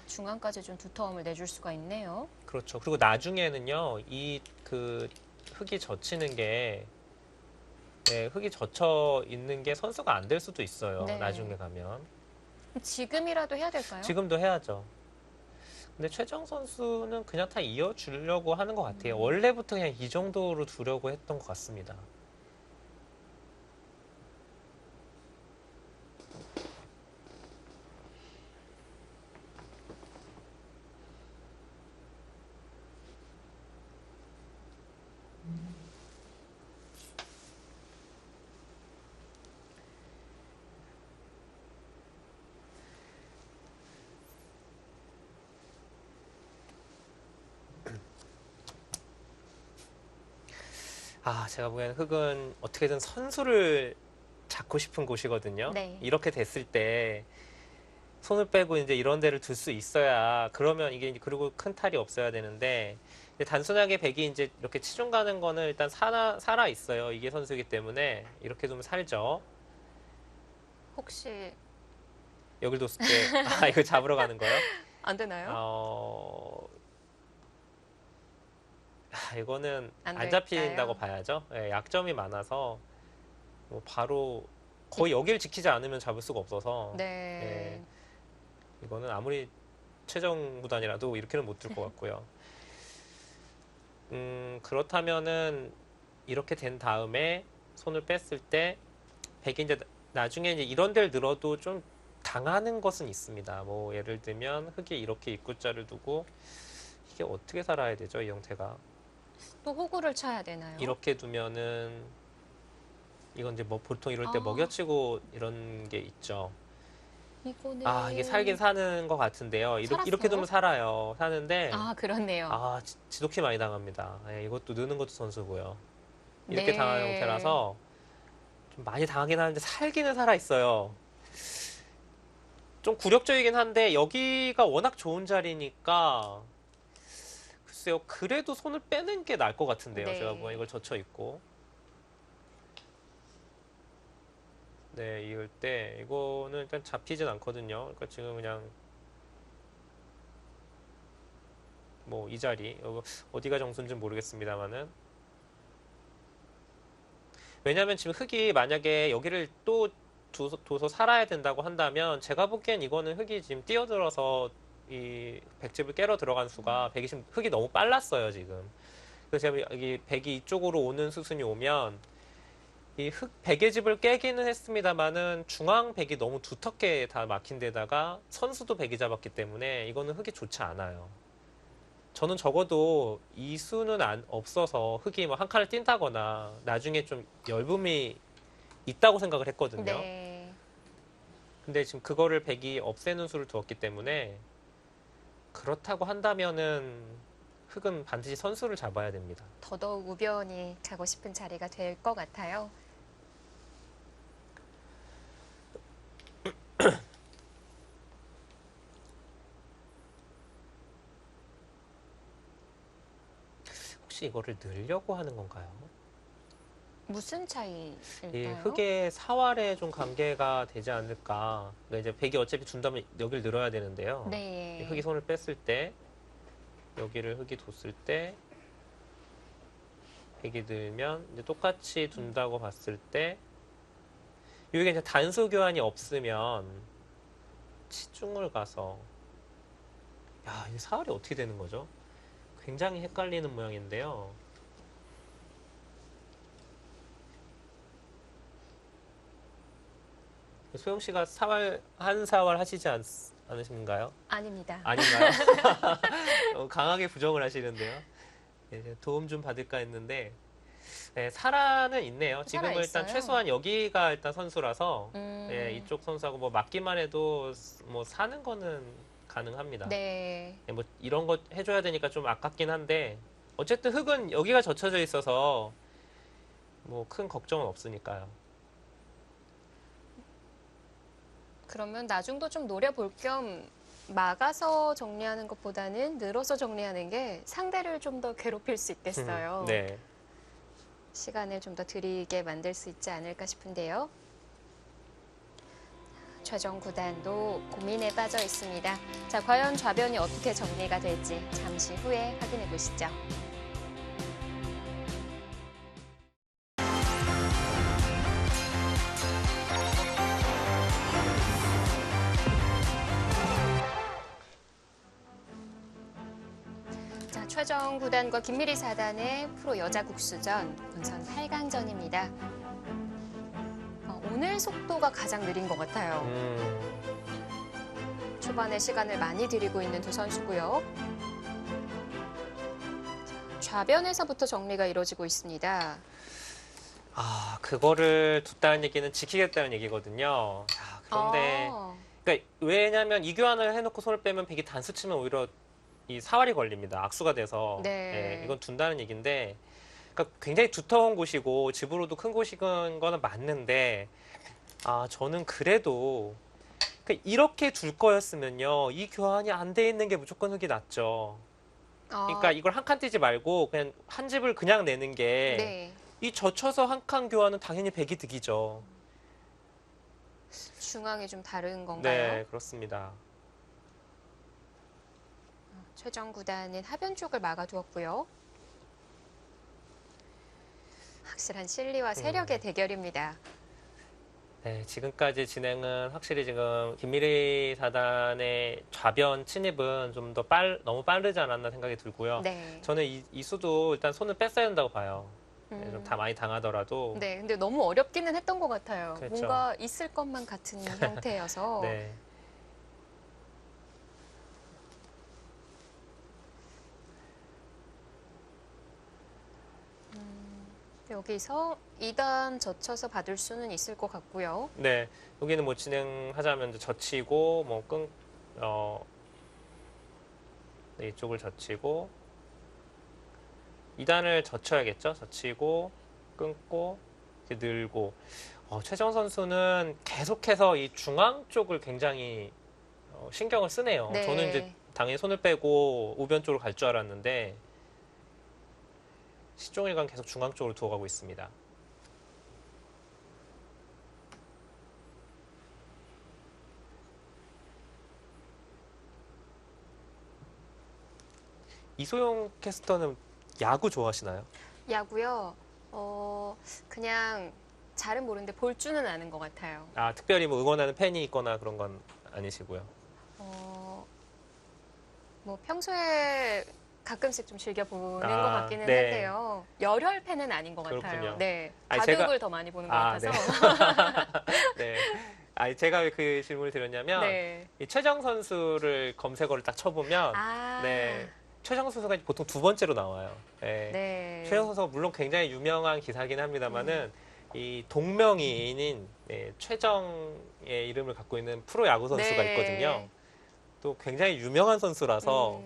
중앙까지 좀 두터움을 내줄 수가 있네요. 그렇죠. 그리고 나중에는요, 이 그 흙이 젖히는 게 네, 흙이 젖혀 있는 게 선수가 안 될 수도 있어요. 네. 나중에 가면. 지금이라도 해야 될까요? 지금도 해야죠. 근데 최정 선수는 그냥 다 이어주려고 하는 것 같아요. 원래부터 그냥 이 정도로 두려고 했던 것 같습니다. 아, 제가 보기에는 흙은 어떻게든 선수를 잡고 싶은 곳이거든요. 네. 이렇게 됐을 때 손을 빼고 이제 이런 데를 둘 수 있어야 그러면 이게 그리고 큰 탈이 없어야 되는데 단순하게 백이 이제 이렇게 치중 가는 거는 일단 살아 있어요. 이게 선수이기 때문에 이렇게 두면 살죠. 혹시 여길 뒀을 때 아, 이거 잡으러 가는 거요? 안 되나요? 이거는 안 안 될까요? 잡힌다고 봐야죠. 예, 약점이 많아서 뭐 바로 거의 여길 지키지 않으면 잡을 수가 없어서 네. 이거는 아무리 최정 구단이라도 이렇게는 못 들 것 같고요. 그렇다면은 이렇게 된 다음에 손을 뺐을 때 백이 이제 나중에 이제 이런 데를 늘어도 좀 당하는 것은 있습니다. 뭐 예를 들면 흙에 이렇게 입구자를 두고 이게 어떻게 살아야 되죠, 이 형태가? 또 호구를 쳐야 되나요? 이렇게 두면은 이건 이제 뭐 보통 이럴 때 아. 먹여치고 이런 게 있죠. 이거는 아, 이게 살긴 사는 것 같은데요. 살았어요? 이렇게 두면 살아요. 사는데 아, 그렇네요. 아, 지독히 많이 당합니다. 예, 이것도 느는 것도 선수고요. 이렇게 네. 당하는 형태라서 좀 많이 당하긴 하는데 살기는 살아 있어요. 좀 굴욕적이긴 한데 여기가 워낙 좋은 자리니까 글쎄요. 그래도 손을 빼는 게 나을 것 같은데요. 네. 제가 보기엔 이걸 젖혀 있고. 네, 이럴 때 이거는 일단 잡히진 않거든요. 그러니까 지금 그냥 뭐 이 자리 어디가 정수인지 모르겠습니다만은 왜냐하면 지금 흙이 만약에 여기를 또 둬서 살아야 된다고 한다면 제가 보기엔 이거는 흙이 지금 뛰어들어서 이 백집을 깨러 들어간 수가 백이 지금 흙이 너무 빨랐어요 지금. 그래서 제가 여기 백이 이쪽으로 오는 수순이 오면 이 백의 집을 깨기는 했습니다만은 중앙 백이 너무 두텁게 다 막힌 데다가 선수도 백이 잡았기 때문에 이거는 흙이 좋지 않아요. 저는 적어도 이 수는 없어서 흙이 뭐 한 칸을 뛴다거나 나중에 좀 열붐이 있다고 생각을 했거든요. 네. 근데 지금 그거를 백이 없애는 수를 두었기 때문에 그렇다고 한다면은 흙은 반드시 선수를 잡아야 됩니다. 더더욱 우변이 가고 싶은 자리가 될 것 같아요. 혹시 이거를 넣으려고 하는 건가요? 무슨 이 차이일까요? 흙의 사활에 좀 관계가 되지 않을까. 그러니까 이제 백이 어차피 준다면 여기를 늘어야 되는데요. 네. 흙이 손을 뺐을 때 여기를 흙이 뒀을 때 백이 들면 이제 똑같이 둔다고 봤을 때 여기가 이제 단수 교환이 없으면 치중을 가서 야, 이 사활이 어떻게 되는 거죠? 굉장히 헷갈리는 모양인데요. 소영 씨가 한사활 하시지 않으신가요? 아닙니다. 아닌가요? 강하게 부정을 하시는데요. 네, 도움 좀 받을까 했는데 네, 사라는 있네요. 지금은 일단 살아있어요? 최소한 여기가 일단 선수라서 음. 네, 이쪽 선수하고 뭐 맞기만 해도 뭐 사는 거는 가능합니다. 네. 네, 뭐 이런 거 해줘야 되니까 좀 아깝긴 한데 어쨌든 흙은 여기가 젖혀져 있어서 뭐 큰 걱정은 없으니까요. 그러면 나중도 좀 노려볼 겸 막아서 정리하는 것보다는 늘어서 정리하는 게 상대를 좀 더 괴롭힐 수 있겠어요. 네. 시간을 좀 더 드리게 만들 수 있지 않을까 싶은데요. 최종 구단도 고민에 빠져 있습니다. 자, 과연 좌변이 어떻게 정리가 될지 잠시 후에 확인해 보시죠. 자, 최정 구단과 김미리 사단의 프로 여자 국수전 본선 8강전입니다. 오늘 속도가 가장 느린 것 같아요. 초반에 시간을 많이 들이고 있는 두 선수고요. 좌변에서부터 정리가 이루어지고 있습니다. 아, 그거를 뒀다는 얘기는 지키겠다는 얘기거든요. 아, 그런데 그러니까 왜냐면 이 교환을 해놓고 손을 빼면 백이 단수 치면 오히려 이 사활이 걸립니다. 악수가 돼서. 네. 이건 둔다는 얘기인데 그러니까 굉장히 두터운 곳이고 집으로도 큰 곳인 거는 맞는데 아, 저는 그래도 그러니까 이렇게 둘 거였으면요. 이 교환이 안 돼 있는 게 무조건 흙이 낫죠. 그러니까 이걸 한 칸 띄지 말고 그냥 한 집을 그냥 내는 게 네. 이 젖혀서 한 칸 교환은 당연히 백이 득이죠. 중앙이 좀 다른 건가요? 네, 그렇습니다. 최정 구단은 하변 쪽을 막아두었고요. 확실한 실리와 세력의 대결입니다. 네, 지금까지 진행은 확실히 지금 김미리 사단의 좌변 침입은 좀 더 너무 빠르지 않았나 생각이 들고요. 네. 저는 이 수도 일단 손을 뺐어야 한다고 봐요. 네, 좀 음. 다 많이 당하더라도. 네, 근데 너무 어렵기는 했던 것 같아요. 그렇죠. 뭔가 있을 것만 같은 형태여서. 네. 여기서 2단 젖혀서 받을 수는 있을 것 같고요. 네, 여기는 뭐 진행하자면 이제 젖히고 네, 이쪽을 젖히고 2단을 젖혀야겠죠. 젖히고 끊고 이제 늘고 최정 선수는 계속해서 이 중앙 쪽을 굉장히 신경을 쓰네요. 네. 저는 이제 당연히 손을 빼고 우변 쪽으로 갈 줄 알았는데 시종일관 계속 중앙 쪽으로 두어가고 있습니다. 이소영 캐스터는 야구 좋아하시나요? 야구요. 그냥 잘은 모르는데 볼 줄은 아는 것 같아요. 아, 특별히 뭐 응원하는 팬이 있거나 그런 건 아니시고요. 뭐 평소에 가끔씩 좀 즐겨보는 것 아, 같기는 네. 한데요. 열혈 팬은 아닌 것 같아요. 그렇군요. 네, 아니, 바둑을 더 많이 보는 것 같아서. 네. 아니, 제가 왜 그 질문을 드렸냐면 네. 이 최정 선수를 검색어를 딱 쳐보면 네, 최정 선수가 보통 두 번째로 나와요. 네. 네. 최정 선수가 물론 굉장히 유명한 기사긴 합니다만은 이 동명이인인 최정의 이름을 갖고 있는 프로 야구 선수가 네. 있거든요. 또 굉장히 유명한 선수라서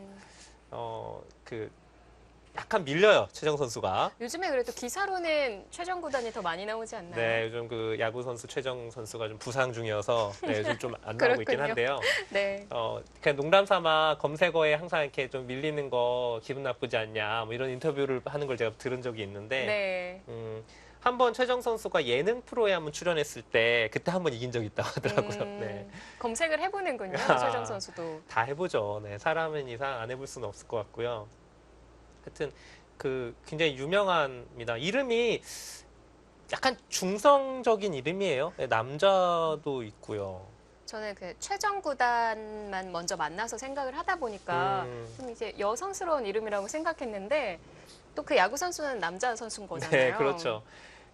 약간 밀려요, 최정 선수가. 요즘에 그래도 기사로는 최정 구단이 더 많이 나오지 않나요? 네, 요즘 그 야구 선수 최정 선수가 좀 부상 중이어서 요즘 좀 안 나오고 있긴 한데요. 네. 그냥 농담 삼아 검색어에 항상 이렇게 좀 밀리는 거 기분 나쁘지 않냐, 뭐 이런 인터뷰를 하는 걸 제가 들은 적이 있는데, 네. 한번 최정 선수가 예능 프로에 한번 출연했을 때 그때 한번 이긴 적이 있다고 하더라고요. 네. 검색을 해보는군요, 최정 선수도. 다 해보죠. 네, 사람은 이상 안 해볼 수는 없을 것 같고요. 하여튼 굉장히 유명합니다. 이름이 약간 중성적인 이름이에요. 네, 남자도 있고요. 저는 그 최정 구단만 먼저 만나서 생각을 하다 보니까 좀 이제 여성스러운 이름이라고 생각했는데 또 그 야구 선수는 남자 선수인 거잖아요. 네, 그렇죠.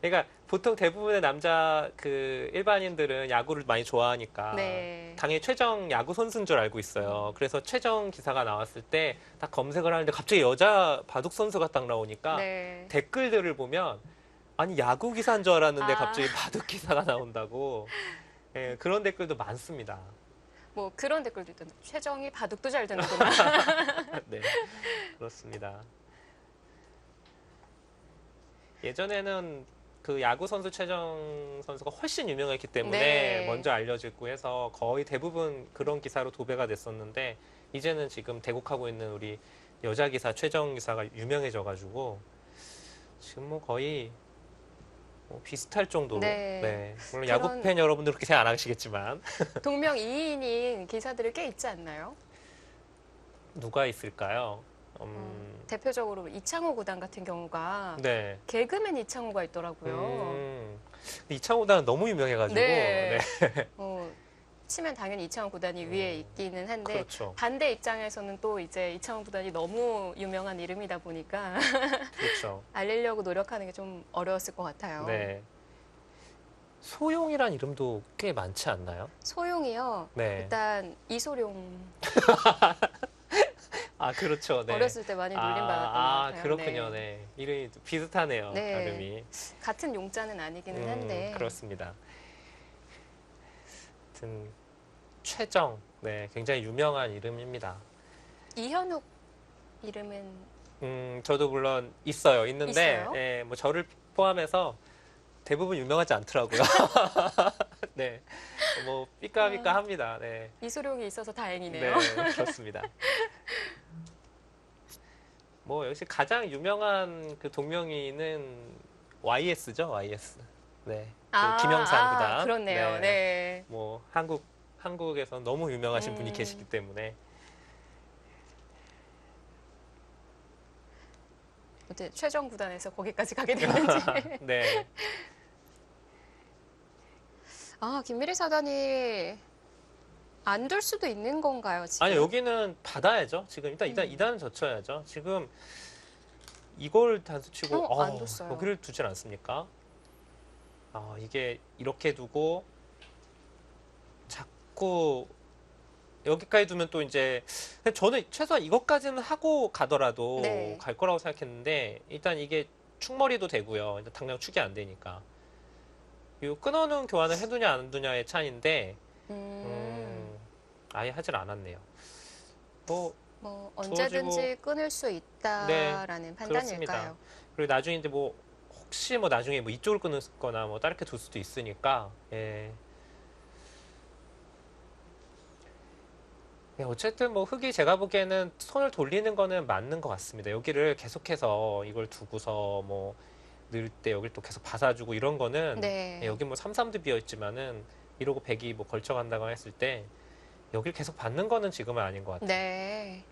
그러니까 보통 대부분의 남자 그 일반인들은 야구를 많이 좋아하니까 네. 당연히 최정 야구 선수인 줄 알고 있어요. 그래서 최정 기사가 나왔을 때 딱 검색을 하는데 갑자기 여자 바둑 선수가 딱 나오니까 네. 댓글들을 보면 아니 야구 기사인 줄 알았는데 아. 갑자기 바둑 기사가 나온다고 예, 그런 댓글도 많습니다. 뭐 그런 댓글도 있던데 최정이 바둑도 잘 되는구나. 네, 그렇습니다. 예전에는 그 야구 선수 최정 선수가 훨씬 유명했기 때문에 네. 먼저 알려지고 해서 거의 대부분 그런 기사로 도배가 됐었는데 이제는 지금 대국하고 있는 우리 여자 기사 최정 기사가 유명해져가지고 지금 뭐 거의 뭐 비슷할 정도로 네. 네. 물론 그런- 야구 팬 여러분들 그렇게 생각 안 하시겠지만 동명이인인 기사들이 꽤 있지 않나요? 누가 있을까요? 대표적으로 이창호 구단 같은 경우가 네. 개그맨 이창호가 있더라고요. 이창호 구단은 너무 유명해가지고 네. 네. 치면 당연히 이창호 구단이 위에 있기는 한데 그렇죠. 반대 입장에서는 또 이제 이창호 구단이 너무 유명한 이름이다 보니까 그렇죠. 알리려고 노력하는 게 좀 어려웠을 것 같아요. 네. 소용이란 이름도 꽤 많지 않나요? 소용이요. 네. 일단 이소룡 아, 그렇죠. 네. 어렸을 때 많이 놀림받았던 것 같아요. 그렇군요. 네. 네. 이름이 비슷하네요. 네. 발음이. 같은 용자는 아니기는 한데 그렇습니다. 하여튼 최정. 네, 굉장히 유명한 이름입니다. 이현욱 이름은 저도 물론 있어요. 있는데 있어요? 예, 뭐 저를 포함해서 대부분 유명하지 않더라고요. 네. 뭐 삐까삐까 합니다. 네. 이소룡이 있어서 다행이네요. 네, 그렇습니다. 뭐 역시 가장 유명한 그 동명이는 YS죠, YS. 네, 그 김영삼 구단. 그렇네요. 네. 뭐 한국에서 너무 유명하신 분이 계시기 때문에 어때 최정 구단에서 거기까지 가게 됐는지. 네, 김미리 사단이 안 둘 수도 있는 건가요, 지금? 아니 여기는 받아야죠. 지금 일단 2단은 젖혀야죠. 지금 이걸 단수 치고 안 뒀어요. 여기를 두질 않습니까? 이게 이렇게 두고 자꾸 여기까지 두면 또 이제 저는 최소한 이것까지는 하고 가더라도 네. 갈 거라고 생각했는데 일단 이게 축머리도 되고요. 일단 당장 축이 안 되니까. 이 끊어놓은 교환을 해두냐 안 두냐의 차이인데 아예 하질 않았네요. 뭐 언제든지 끊을 수 있다라는 판단일까요? 그렇습니다. 그리고 나중에 이제 뭐 혹시 뭐 나중에 뭐 이쪽을 끊거나 뭐 다르게 둘 수도 있으니까 예. 네, 어쨌든 뭐 흙이 제가 보기에는 손을 돌리는 거는 맞는 것 같습니다. 여기를 계속해서 이걸 두고서 뭐 넣을 때 여기를 또 계속 받아주고 이런 거는 네. 예, 여기 뭐 3-3도 비어 있지만은 이러고 100이 뭐 걸쳐간다고 했을 때 여기를 계속 받는 거는 지금은 아닌 것 같아요. 네.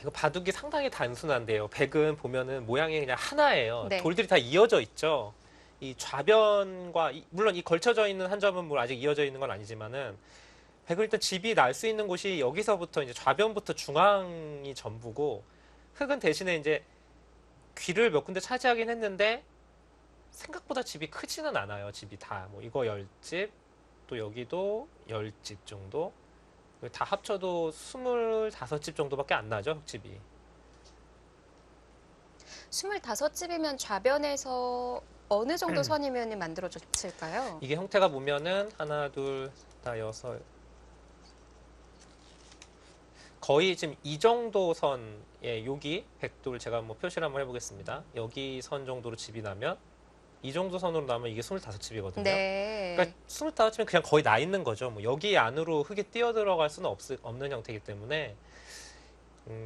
이거 바둑이 상당히 단순한데요. 백은 보면은 모양이 그냥 하나예요. 네. 돌들이 다 이어져 있죠. 이 좌변과 물론 이 걸쳐져 있는 한 점은 뭐 아직 이어져 있는 건 아니지만은 백은 일단 집이 날 수 있는 곳이 여기서부터 이제 좌변부터 중앙이 전부고 흙은 대신에 이제 귀를 몇 군데 차지하긴 했는데 생각보다 집이 크지는 않아요. 집이 다 뭐 이거 10집 또 여기도 10집 정도 다 합쳐도 25집 정도밖에 안 나죠, 흙집이. 25집이면 좌변에서 어느 정도 선이면이 만들어졌을까요? 이게 형태가 보면은 하나, 둘, 다 여섯. 거의 지금 이 정도 선에 여기 백돌 제가 뭐 표시를 한번 해보겠습니다. 여기 선 정도로 집이 나면 이 정도 선으로 나면 이게 25집이거든요. 네. 그러니까 25집이면 그냥 거의 나 있는 거죠. 뭐 여기 안으로 흙이 뛰어 들어갈 수는 없는 형태이기 때문에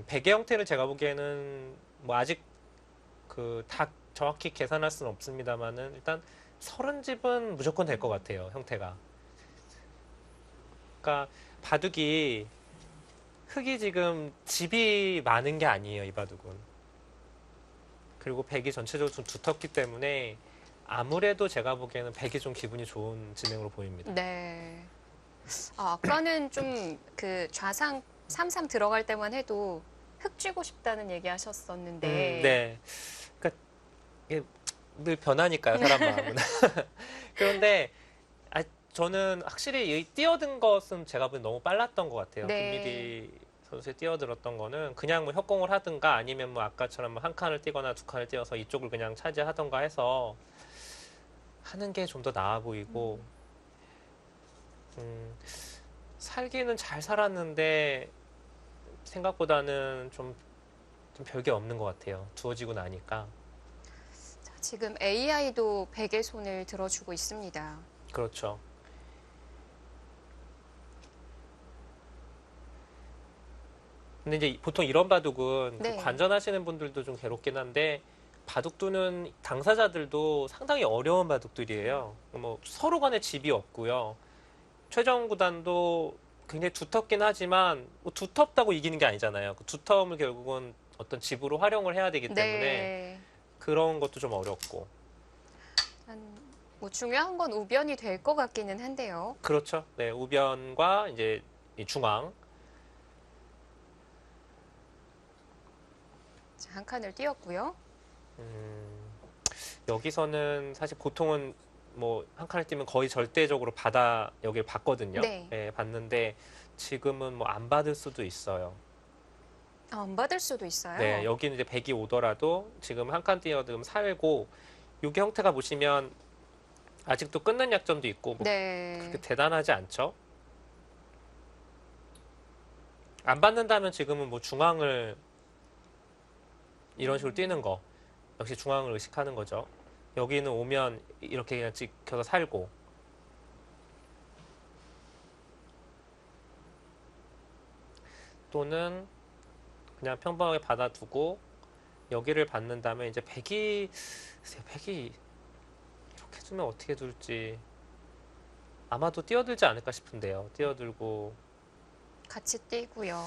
백의 형태를 제가 보기에는 뭐 아직 그 다 정확히 계산할 수는 없습니다만은 일단 30집은 무조건 될 것 같아요. 형태가. 그러니까 바둑이 흙이 지금 집이 많은 게 아니에요. 이 바둑은. 그리고 백이 전체적으로 좀 두텁기 때문에 아무래도 제가 보기에는 백이 좀 기분이 좋은 진행으로 보입니다. 네. 아까는 좀 그 좌상 3-3 들어갈 때만 해도 흙 쥐고 싶다는 얘기 하셨었는데. 네. 그러니까 이게 늘 변하니까요, 사람 마음은. 그런데 저는 확실히 이 뛰어든 것은 제가 보기엔 너무 빨랐던 것 같아요. 네. 김미리 선수의 뛰어들었던 거는 그냥 뭐 협공을 하든가 아니면 뭐 아까처럼 뭐 한 칸을 뛰거나 두 칸을 뛰어서 이쪽을 그냥 차지하던가 해서 하는 게 좀 더 나아 보이고 살기는 잘 살았는데 생각보다는 좀 별게 없는 것 같아요. 두어지고 나니까. 자, 지금 AI도 백의 손을 들어주고 있습니다. 그렇죠. 근데 이제 보통 이런 바둑은 네. 관전하시는 분들도 좀 괴롭긴 한데 바둑 두는 당사자들도 상당히 어려운 바둑들이에요. 뭐 서로 간에 집이 없고요. 최정 구단도 굉장히 두텁긴 하지만 뭐 두텁다고 이기는 게 아니잖아요. 그 두터움을 결국은 어떤 집으로 활용을 해야 되기 때문에 네. 그런 것도 좀 어렵고. 뭐 중요한 건 우변이 될 것 같기는 한데요. 그렇죠. 네, 우변과 이제 이 중앙. 자, 한 칸을 띄웠고요. 여기서는 사실 보통은 뭐 한 칸을 뛰면 거의 절대적으로 받아 여기를 받거든요. 네. 네, 받는데 지금은 뭐 안 받을 수도 있어요. 안 받을 수도 있어요. 네, 여기는 이제 100이 오더라도 지금 한 칸 뛰어도 살고 이게 형태가 보시면 아직도 끊는 약점도 있고 뭐 네. 그렇게 대단하지 않죠. 안 받는다면 지금은 뭐 중앙을 이런 식으로 뛰는 거 역시 중앙을 의식하는 거죠. 여기는 오면 이렇게 그냥 찍혀서 살고 또는 그냥 평범하게 받아두고 여기를 받는다면 이제 백이 이렇게 두면 어떻게 둘지 아마도 뛰어들지 않을까 싶은데요. 뛰어들고 같이 뛰고요.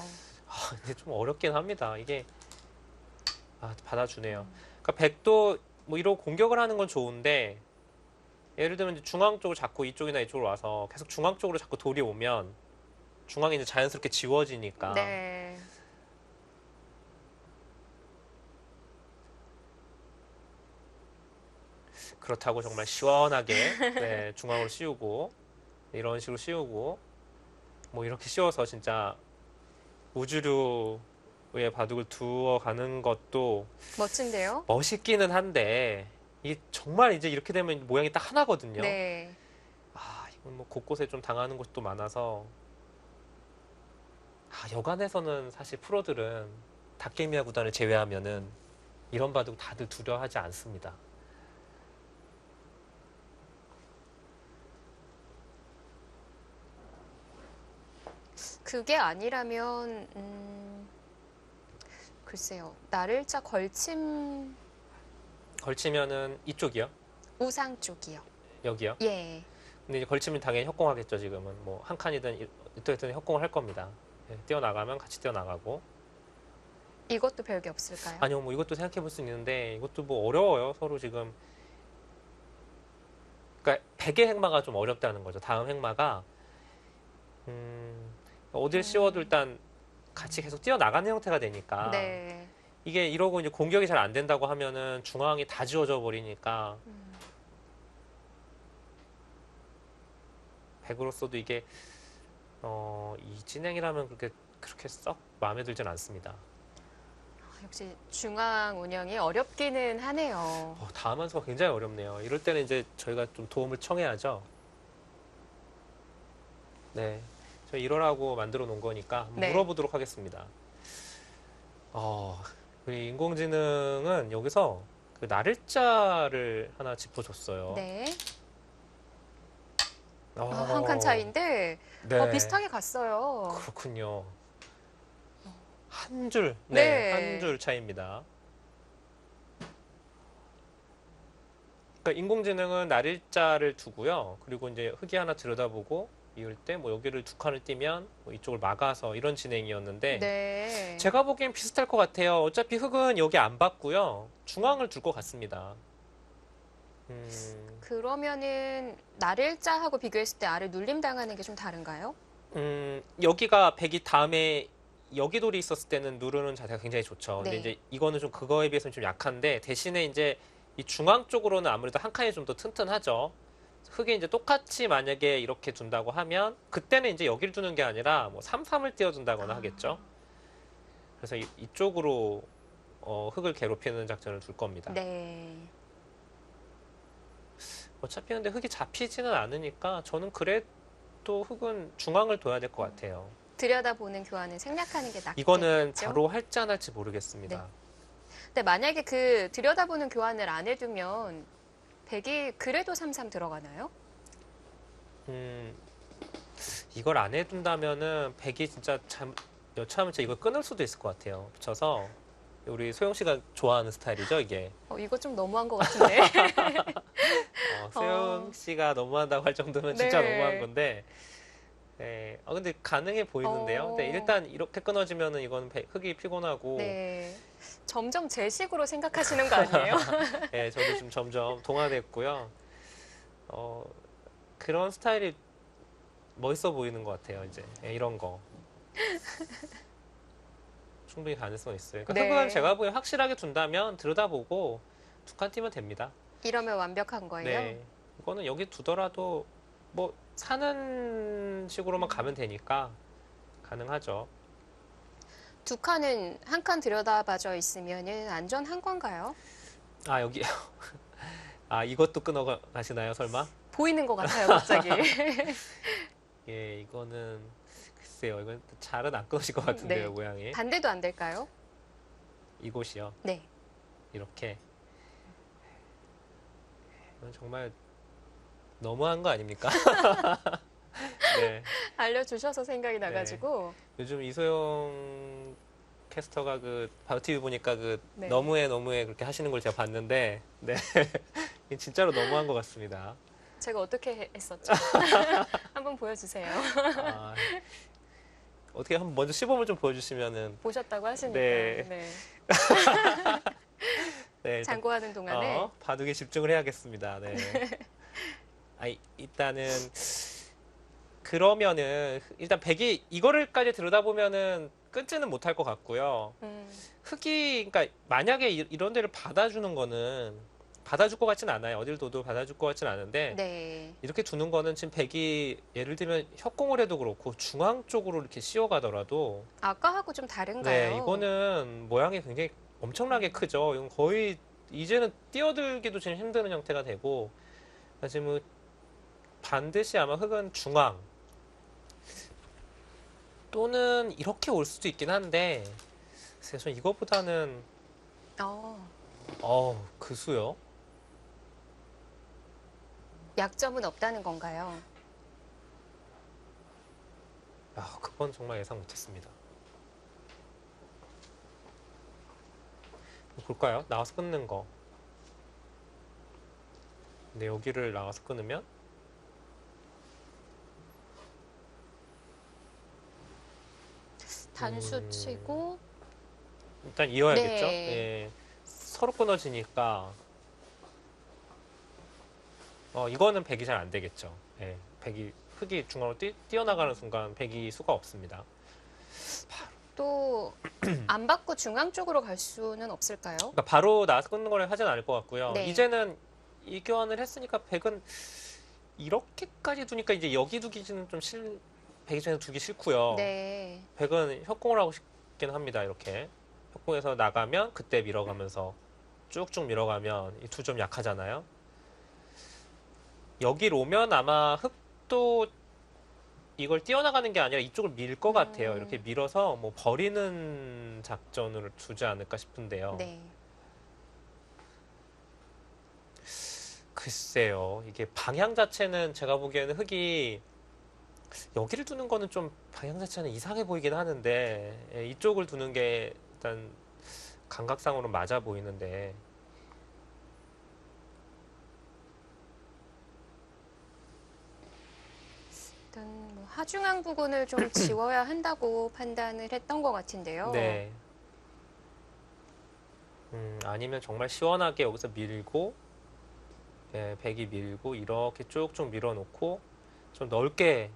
근데 좀 어렵긴 합니다. 이게 받아주네요. 그러니까 백도 뭐 이러고 공격을 하는 건 좋은데 예를 들면 이제 중앙 쪽을 잡고 이쪽이나 이쪽으로 와서 계속 중앙 쪽으로 자꾸 돌이 오면 중앙이 이제 자연스럽게 지워지니까 네. 그렇다고 정말 시원하게 네, 중앙으로 씌우고 이런 식으로 씌우고 뭐 이렇게 씌워서 진짜 우주류의 바둑을 두어가는 것도 멋진데요? 멋있기는 한데 이게 정말 이제 이렇게 되면 모양이 딱 하나거든요. 네. 이건 뭐 곳곳에 좀 당하는 곳도 많아서 여간에서는 사실 프로들은 닭개미야 구단을 제외하면은 이런 바둑 다들 두려워하지 않습니다. 그게 아니라면 글쎄요. 나를자 걸치면은 이쪽이요? 우상 쪽이요. 여기요? 예. 근데 이제 걸치면 당연히 협공하겠죠. 지금은 뭐 한 칸이든 이쪽이든 협공을 할 겁니다. 뛰어나가면 같이 뛰어나가고. 이것도 별게 없을까요? 아니요, 뭐 이것도 생각해 볼 수 있는데 이것도 뭐 어려워요. 서로 지금. 그러니까 백의 행마가 좀 어렵다는 거죠. 다음 행마가 어딜 씌워도 일단 같이 계속 뛰어나가는 형태가 되니까 네. 이게 이러고 이제 공격이 잘 안 된다고 하면은 중앙이 다 지워져 버리니까 백으로서도 이게 이 진행이라면 그렇게 썩 마음에 들진 않습니다. 역시 중앙 운영이 어렵기는 하네요. 다음 한 수가 굉장히 어렵네요. 이럴 때는 이제 저희가 좀 도움을 청해야죠. 네, 저희 이러라고 만들어 놓은 거니까 한번 네. 물어보도록 하겠습니다. 우리 인공지능은 여기서 그 나를자를 하나 짚어줬어요. 네. 한 한 칸 차이인데 네. 비슷하게 갔어요. 그렇군요. 한 줄, 네. 한 줄 차이입니다. 그러니까 인공지능은 나를자를 두고요. 그리고 이제 흙이 하나 들여다보고 이을 때 뭐 여기를 두 칸을 띄면 뭐 이쪽을 막아서 이런 진행이었는데 네. 제가 보기엔 비슷할 것 같아요. 어차피 흙은 여기 안 받고요. 중앙을 둘 것 같습니다. 그러면은 나를자하고 비교했을 때 알을 눌림 당하는 게 좀 다른가요? 여기가 백이 다음에 여기 돌이 있었을 때는 누르는 자세가 굉장히 좋죠. 근데 네. 이제 이거는 좀 그거에 비해서는 좀 약한데 대신에 이제 이 중앙 쪽으로는 아무래도 한 칸이 좀 더 튼튼하죠. 흙이 이제 똑같이 만약에 이렇게 둔다고 하면 그때는 이제 여기를 두는 게 아니라 뭐 3-3을 띄워준다거나 하겠죠. 그래서 이쪽으로 흙을 괴롭히는 작전을 둘 겁니다. 네. 어차피 근데 흙이 잡히지는 않으니까 저는 그래도 흙은 중앙을 둬야 될 것 같아요. 들여다보는 교환은 생략하는 게 낫겠죠. 이거는 바로 할지 안 할지 모르겠습니다. 근데 만약에 그 들여다보는 교환을 안 해두면 백이 그래도 3-3 들어가나요? 이걸 안 해둔다면은 백이 진짜 여차하면 진짜 이걸 끊을 수도 있을 것 같아요. 붙여서 우리 소영 씨가 좋아하는 스타일이죠, 이게. 이거 좀 너무한 것 같은데. 소영 씨가 너무한다고 할 정도면 진짜 네. 너무한 건데. 네. 근데 가능해 보이는데요. 근데 일단 이렇게 끊어지면은 이건 흙이 피곤하고. 네. 점점 제 식으로 생각하시는 거 아니에요? 네, 저도 좀 점점 동화됐고요. 그런 스타일이 멋있어 보이는 것 같아요, 이제. 네, 이런 거. 충분히 가능성이 있어요. 그러니까 네. 흙은 제가 보기엔 확실하게 둔다면 들여다보고 두 칸 띄면 됩니다. 이러면 완벽한 거예요? 네. 이거는 여기 두더라도 뭐 사는 식으로만 가면 되니까 가능하죠. 두 칸은 한 칸 들여다봐져 있으면은 안전한 건가요? 아, 여기. 아, 이것도 끊어 가시나요, 설마? 보이는 것 같아요, 갑자기. 예, 이거는 글쎄요. 이건 잘은 안 끊어질 것 같은데요, 네. 모양이. 반대도 안 될까요? 이곳이요. 네. 이렇게. 이건 정말 너무한 거 아닙니까? 네. 알려주셔서 생각이 나가지고. 요즘 이소영 캐스터가 그 바우티비 보니까 그 네. 너무해 그렇게 하시는 걸 제가 봤는데, 네. 이게 진짜로 너무한 것 같습니다. 제가 어떻게 했었죠? 한번 보여주세요. 아, 어떻게 한번 먼저 시범을 좀 보여주시면은. 보셨다고 하시니까. 네. 네. 네, 일단, 장구하는 동안에. 바둑에 집중을 해야겠습니다. 네. 일단은 그러면은 일단 백이 이거를까지 들여다보면은 끊지는 못할 것 같고요. 흙이 그러니까 만약에 이런 데를 받아주는 거는 받아줄 것 같진 않아요. 어딜 둬도 받아줄 것 같진 않은데 네. 이렇게 두는 거는 지금 백이 예를 들면 협공을 해도 그렇고 중앙 쪽으로 이렇게 씌워가더라도 아까하고 좀 다른가요? 네, 이거는 모양이 굉장히 엄청나게 크죠. 이건 거의 이제는 뛰어들기도 지금 힘드는 형태가 되고 지금 반드시 아마 흙은 중앙 또는 이렇게 올 수도 있긴 한데 글쎄요, 전 이거보다는 그수요? 약점은 없다는 건가요? 그건 정말 예상 못했습니다. 볼까요? 나와서 끊는 거. 근데 여기를 나와서 끊으면 단수 치고 일단 이어야겠죠? 네. 예. 서로 끊어지니까 이거는 백이 잘 안 되겠죠. 예. 백이 흙이 중앙으로 뛰어나가는 순간 백이 수가 없습니다. 또 안 받고 중앙 쪽으로 갈 수는 없을까요? 그러니까 바로 나와서 끊는 걸 하진 않을 것 같고요. 네. 이제는 이 교환을 했으니까 백은 이렇게까지 두니까 이제 여기 두기는 좀 백이 전에 두기 싫고요. 네. 백은 협공을 하고 싶긴 합니다. 이렇게 협공해서 나가면 그때 밀어가면서 쭉쭉 밀어가면 이 두 점 약하잖아요. 여기로 오면 아마 흙도 이걸 뛰어나가는 게 아니라 이쪽을 밀 것 같아요. 이렇게 밀어서 뭐 버리는 작전을 두지 않을까 싶은데요. 네. 글쎄요. 이게 방향 자체는 제가 보기에는 흙이 여기를 두는 거는 좀 방향 자체는 이상해 보이긴 하는데 이쪽을 두는 게 일단 감각상으로 맞아 보이는데 일단 뭐 하중앙 부근을 좀 지워야 한다고 판단을 했던 것 같은데요. 네. 아니면 정말 시원하게 여기서 밀고 백이 밀고 이렇게 쭉쭉 밀어놓고 좀 넓게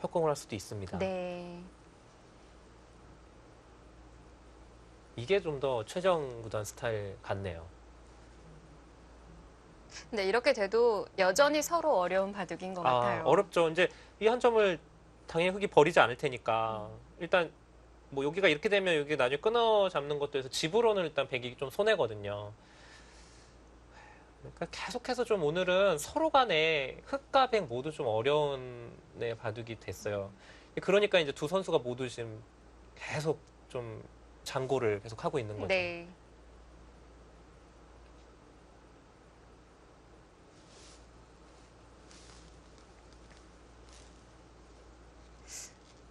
협공을 할 수도 있습니다. 네. 이게 좀 더 최정 구단 스타일 같네요. 근데 이렇게 돼도 여전히 서로 어려운 바둑인 것 같아요. 어렵죠. 이제 이 한 점을 당연히 흑이 버리지 않을 테니까 일단 뭐 여기가 이렇게 되면 여기 나중에 끊어 잡는 것도 해서 집으로는 일단 백이 좀 손해거든요. 그러니까 계속해서 좀 오늘은 서로 간에 흑과 백 모두 좀 어려운 네, 바둑이 됐어요. 그러니까 이제 두 선수가 모두 지금 계속 좀 장고를 계속 하고 있는 거죠. 네.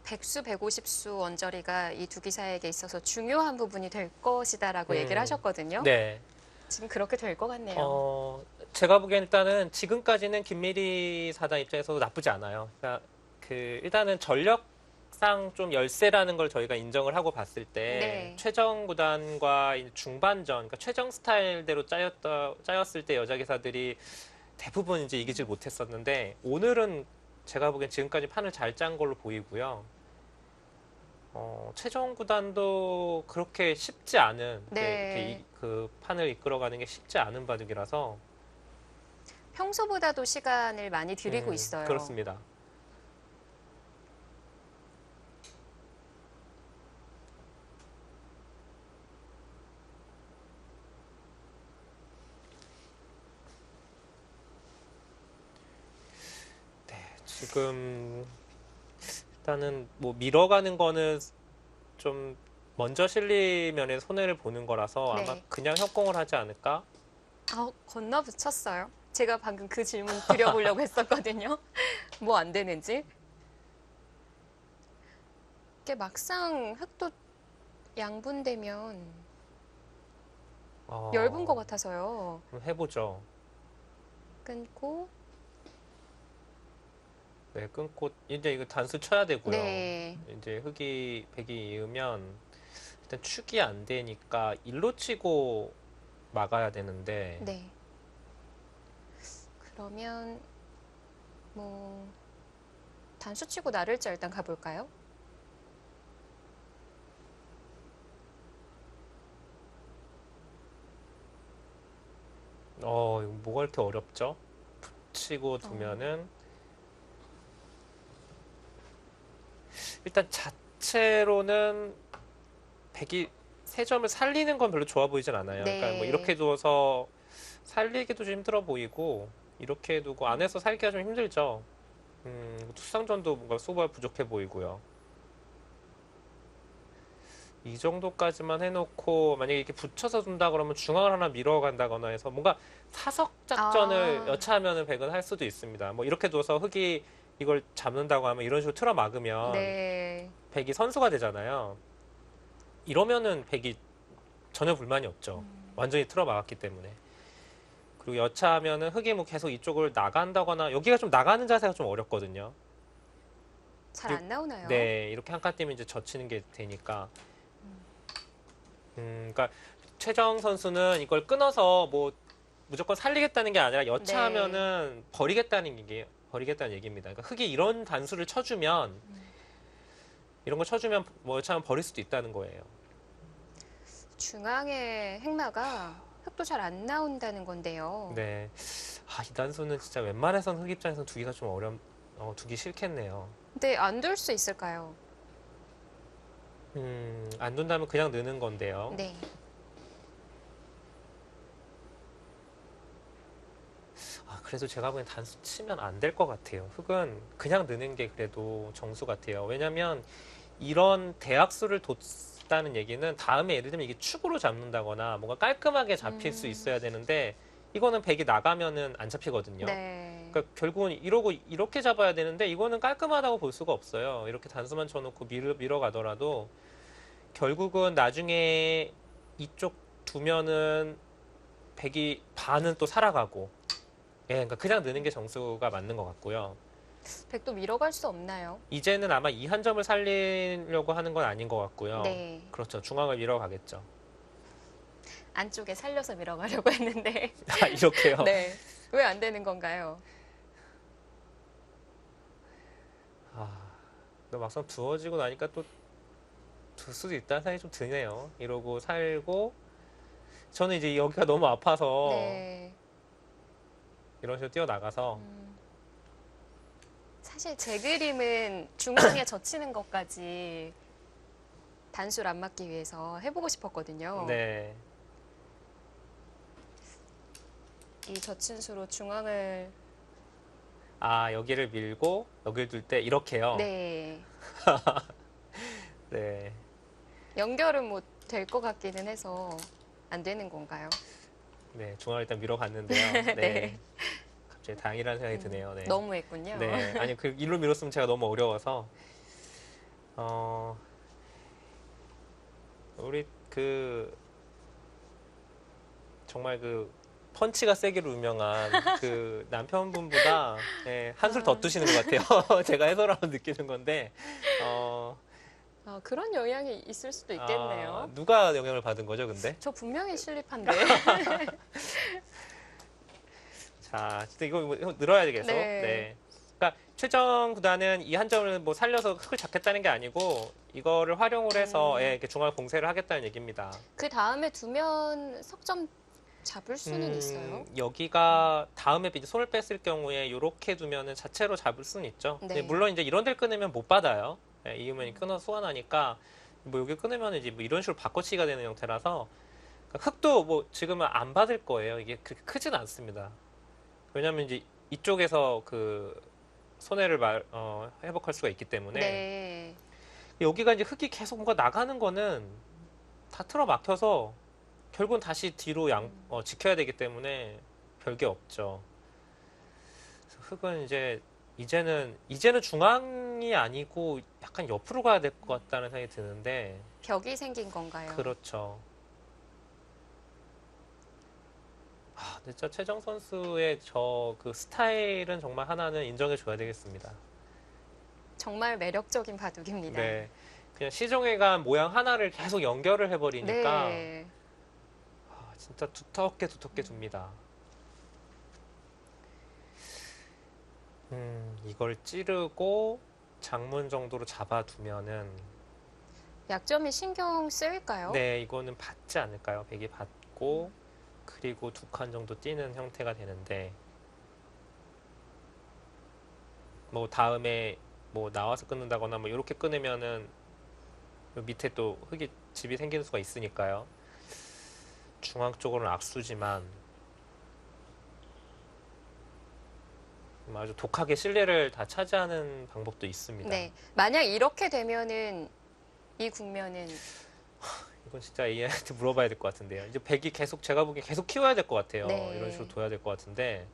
백수 150수 원저리가 이 두 기사에게 있어서 중요한 부분이 될 것이다라고 얘기를 하셨거든요. 네. 지금 그렇게 될 것 같네요. 제가 보기엔 일단은 지금까지는 김미리 사단 입장에서도 나쁘지 않아요. 그러니까 일단은 전력상 좀 열세라는 걸 저희가 인정을 하고 봤을 때 네. 최정 구단과 중반전, 그러니까 최정 스타일대로 짜였을 때 여자 기사들이 대부분 이제 이기질 못했었는데 오늘은 제가 보기엔 지금까지 판을 잘 짠 걸로 보이고요. 최정 구단도 그렇게 쉽지 않은 네. 이렇게 그 판을 이끌어가는 게 쉽지 않은 바둑이라서 평소보다도 시간을 많이 들이고 있어요. 그렇습니다. 네, 지금 일단은 뭐 밀어가는 거는 좀 먼저 실리면에 손해를 보는 거라서 네. 아마 그냥 협공을 하지 않을까? 건너 붙였어요. 제가 방금 그 질문 드려보려고 했었거든요. 뭐 안 되는지. 이게 막상 흑도 양분되면 얇은 것 같아서요. 그럼 해보죠. 끊고. 네, 끊고 이제 이거 단수 쳐야 되고요. 네. 이제 흑이 백이 이으면 일단 축이 안 되니까 일로 치고 막아야 되는데 네. 그러면 뭐 단수 치고 나를자 일단 가볼까요? 이거 뭐가 이렇게 어렵죠? 붙이고 두면은 일단 자체로는 백이 세 점을 살리는 건 별로 좋아 보이진 않아요. 네. 그러니까 뭐 이렇게 두어서 살리기도 좀 힘들어 보이고 이렇게 두고 안에서 살기가 좀 힘들죠. 투상전도 뭔가 소가 부족해 보이고요. 이 정도까지만 해놓고 만약에 이렇게 붙여서 둔다 그러면 중앙을 하나 밀어간다거나 해서 뭔가 사석 작전을 여차하면은 백은 할 수도 있습니다. 뭐 이렇게 둬서 흑이 이걸 잡는다고 하면 이런 식으로 틀어 막으면 네. 백이 선수가 되잖아요. 이러면은 백이 전혀 불만이 없죠. 완전히 틀어 막았기 때문에. 그리고 여차하면은 흑이 뭐 계속 이쪽을 나간다거나 여기가 좀 나가는 자세가 좀 어렵거든요. 잘 안 나오나요? 네, 이렇게 한 칸 띄면 이제 젖히는 게 되니까. 그러니까 최정 선수는 이걸 끊어서 뭐 무조건 살리겠다는 게 아니라 여차하면은 버리겠다는 얘기입니다. 그러니까 흑이 이런 단수를 쳐주면 이런 거 쳐주면 뭐 여차하면 버릴 수도 있다는 거예요. 중앙의 행마가 흑도 잘 안 나온다는 건데요. 네, 이 단수는 진짜 웬만해선 흑 입장에서는 두기가 좀 두기 싫겠네요. 근데 안 둘 수 있을까요? 안 둔다면 그냥 느는 건데요. 네. 그래도 제가 보기엔 단수 치면 안 될 것 같아요. 흑은 그냥 느는 게 그래도 정수 같아요. 왜냐면 이런 대학수를 뒀다는 얘기는 다음에 예를 들면 이게 축으로 잡는다거나 뭔가 깔끔하게 잡힐 수 있어야 되는데 이거는 백이 나가면은 안 잡히거든요. 네. 그러니까 결국은 이러고 이렇게 잡아야 되는데 이거는 깔끔하다고 볼 수가 없어요. 이렇게 단수만 쳐놓고 밀어가더라도 결국은 나중에 이쪽 두면은 백이 반은 또 살아가고 예, 그러니까 그냥 느는 게 정수가 맞는 것 같고요. 백도 밀어갈 수 없나요? 이제는 아마 이 한 점을 살리려고 하는 건 아닌 것 같고요. 네. 그렇죠. 중앙을 밀어가겠죠. 안쪽에 살려서 밀어가려고 했는데. 이렇게요? 네. 왜 안 되는 건가요? 근데 막상 두어지고 나니까 또 둘 수도 있다는 생각이 좀 드네요. 이러고 살고 저는 이제 여기가 너무 아파서 네. 이런 식으로 뛰어나가서 사실 제 그림은 중앙에 젖히는 것까지 단수를 안 맞기 위해서 해보고 싶었거든요. 네. 이 젖힌 수로 중앙을 아, 여기를 밀고 여기를 둘 때 이렇게요. 네. 네. 연결은 뭐 될 것 같기는 해서 안 되는 건가요? 네, 중앙을 일단 밀어봤는데요. 네. 네. 갑자기 다행이라는 생각이 드네요. 네. 너무했군요. 네. 아니, 그 일로 밀었으면 제가 너무 어려워서 우리 그 정말 그 펀치가 세기로 유명한 그 남편분보다 네, 한술 더 뜨시는 것 같아요. 제가 해설하면 느끼는 건데 그런 영향이 있을 수도 있겠네요. 누가 영향을 받은 거죠, 근데? 저 분명히 실립한데. 자, 진짜 이거 늘어야 되겠어. 네. 네. 그러니까 최정 구단은 이 한 점을 뭐 살려서 흙을 잡겠다는 게 아니고 이거를 활용을 해서 이렇게 중앙 공세를 하겠다는 얘기입니다. 그 다음에 두면 석점 잡을 수는 있어요? 여기가 다음에 이제 손을 뺐을 경우에 이렇게 두면은 자체로 잡을 수는 있죠. 네. 근데 물론 이제 이런 데를 끊으면 못 받아요. 네, 이으면 끊어서 소환하니까 뭐 여기 끊으면 이제 뭐 이런 식으로 바꿔치기가 되는 형태라서 그러니까 흙도 뭐 지금은 안 받을 거예요. 이게 그렇게 크진 않습니다. 왜냐하면 이제 이쪽에서 그 손해를 회복할 수가 있기 때문에 네. 여기가 이제 흙이 계속 뭔가 나가는 거는 다 틀어막혀서 결국은 다시 뒤로 지켜야 되기 때문에 별게 없죠. 그래서 흙은 이제는 중앙이 아니고 약간 옆으로 가야 될 것 같다는 생각이 드는데 벽이 생긴 건가요? 그렇죠. 진짜 최정 선수의 저 그 스타일은 정말 하나는 인정해 줘야 되겠습니다. 정말 매력적인 바둑입니다. 네. 그냥 시종일관 모양 하나를 계속 연결을 해버리니까 네. 진짜 두텁게 둡니다. 이걸 찌르고 장문 정도로 잡아두면은 약점이 신경 쓰일까요? 네, 이거는 받지 않을까요? 백이 받고 그리고 두 칸 정도 뛰는 형태가 되는데 뭐 다음에 뭐 나와서 끊는다거나 뭐 이렇게 끊으면은 밑에 또 집이 생기는 수가 있으니까요. 중앙 쪽으로는 악수지만 아주 독하게 실내를 다 차지하는 방법도 있습니다. 네. 만약 이렇게 되면은 이 국면은 이건 진짜 AI한테 물어봐야 될 것 같은데요. 이제 백이 제가 보기엔 계속 키워야 될 것 같아요. 네. 이런 식으로 둬야 될 것 같은데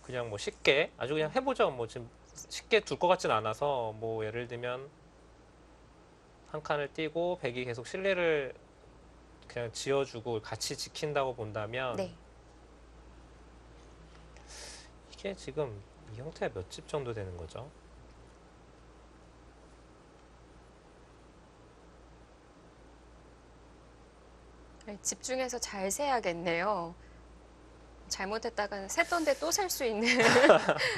그냥 뭐 쉽게 아주 그냥 해보죠. 뭐 지금 쉽게 둘 것 같진 않아서 뭐 예를 들면 한 칸을 띄고 백이 계속 실내를 그냥 지어주고 같이 지킨다고 본다면 네. 이게 지금 이 형태가 몇 집 정도 되는 거죠? 집중해서 잘 세야겠네요. 잘못했다가는 샜던데 또 셀 수 있는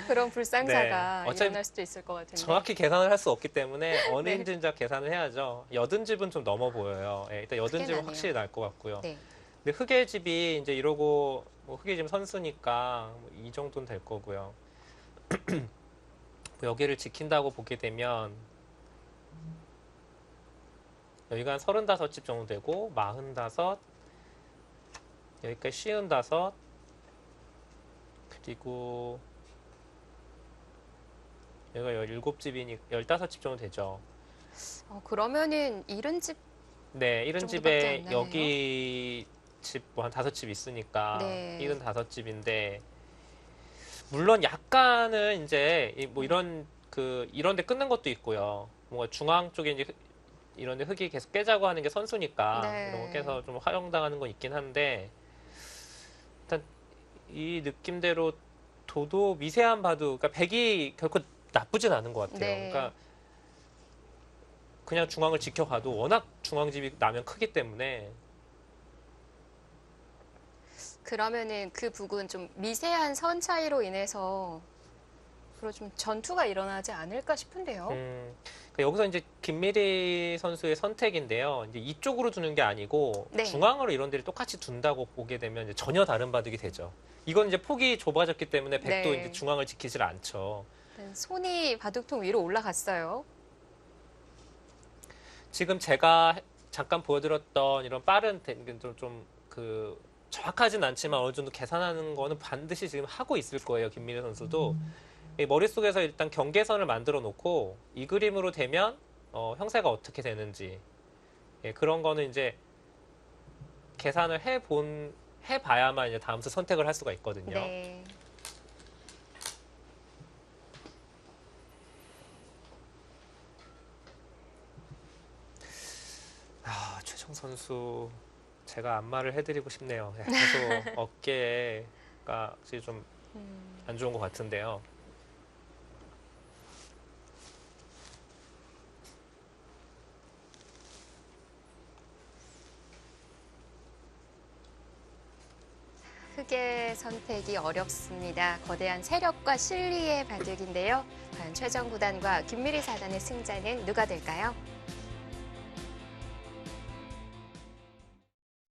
그런 불상사가 네. 어차피 일어날 수도 있을 것 같은데. 정확히 계산을 할 수 없기 때문에 어느 네. 인진작 계산을 해야죠. 여든 집은 좀 넘어 보여요. 일단 여든 크게 집은 나네요. 확실히 날 것 같고요. 네. 근데 흑의 집이 이제 이러고 뭐 흑의 집 선수니까 뭐이 정도는 될 거고요. 여기를 지킨다고 보게 되면 여기가 한 35집 정도 되고 45 여기까지 55 그리고 여기가 17집이니 15집 정도 되죠. 그러면은 이른 집 네, 이런 정도밖에 안 집에 나네요. 여기 집 뭐 한 5집 있으니까 네. 75집인데 물론 약간은 이제 뭐 이런 데 끊는 것도 있고요. 뭔가 중앙 쪽에 이제 이런 데 흙이 계속 깨자고 하는 게 선수니까 네. 이런 거 깨서 좀 활용당하는 건 있긴 한데 일단 이 느낌대로 도도 미세한 바둑 그러니까 백이 결코 나쁘진 않은 것 같아요. 네. 그러니까 그냥 중앙을 지켜가도 워낙 중앙집이 나면 크기 때문에 그러면은 그 부분 좀 미세한 선 차이로 인해서 앞으로 좀 전투가 일어나지 않을까 싶은데요. 그러니까 여기서 이제 김미리 선수의 선택인데요. 이제 이쪽으로 두는 게 아니고 네. 중앙으로 이런 데를 똑같이 둔다고 보게 되면 이제 전혀 다른 바둑이 되죠. 이건 이제 폭이 좁아졌기 때문에 백도 네. 이제 중앙을 지키질 않죠. 일단 손이 바둑통 위로 올라갔어요. 지금 제가 잠깐 보여드렸던 이런 빠른 그 정확하진 않지만 어느 정도 계산하는 거는 반드시 지금 하고 있을 거예요. 김민혜 선수도. 이 머릿속에서 일단 경계선을 만들어 놓고 이 그림으로 되면 형세가 어떻게 되는지 예, 그런 거는 이제 계산을 해봐야만 이제 다음 수 선택을 할 수가 있거든요. 네. 최정 선수 제가 안마를 해드리고 싶네요. 예, 계속 어깨가 확실히 좀 안 좋은 것 같은데요. 크게 선택이 어렵습니다. 거대한 세력과 실리의 바둑인데요. 과연 최정 구단과 김미리 사단의 승자는 누가 될까요?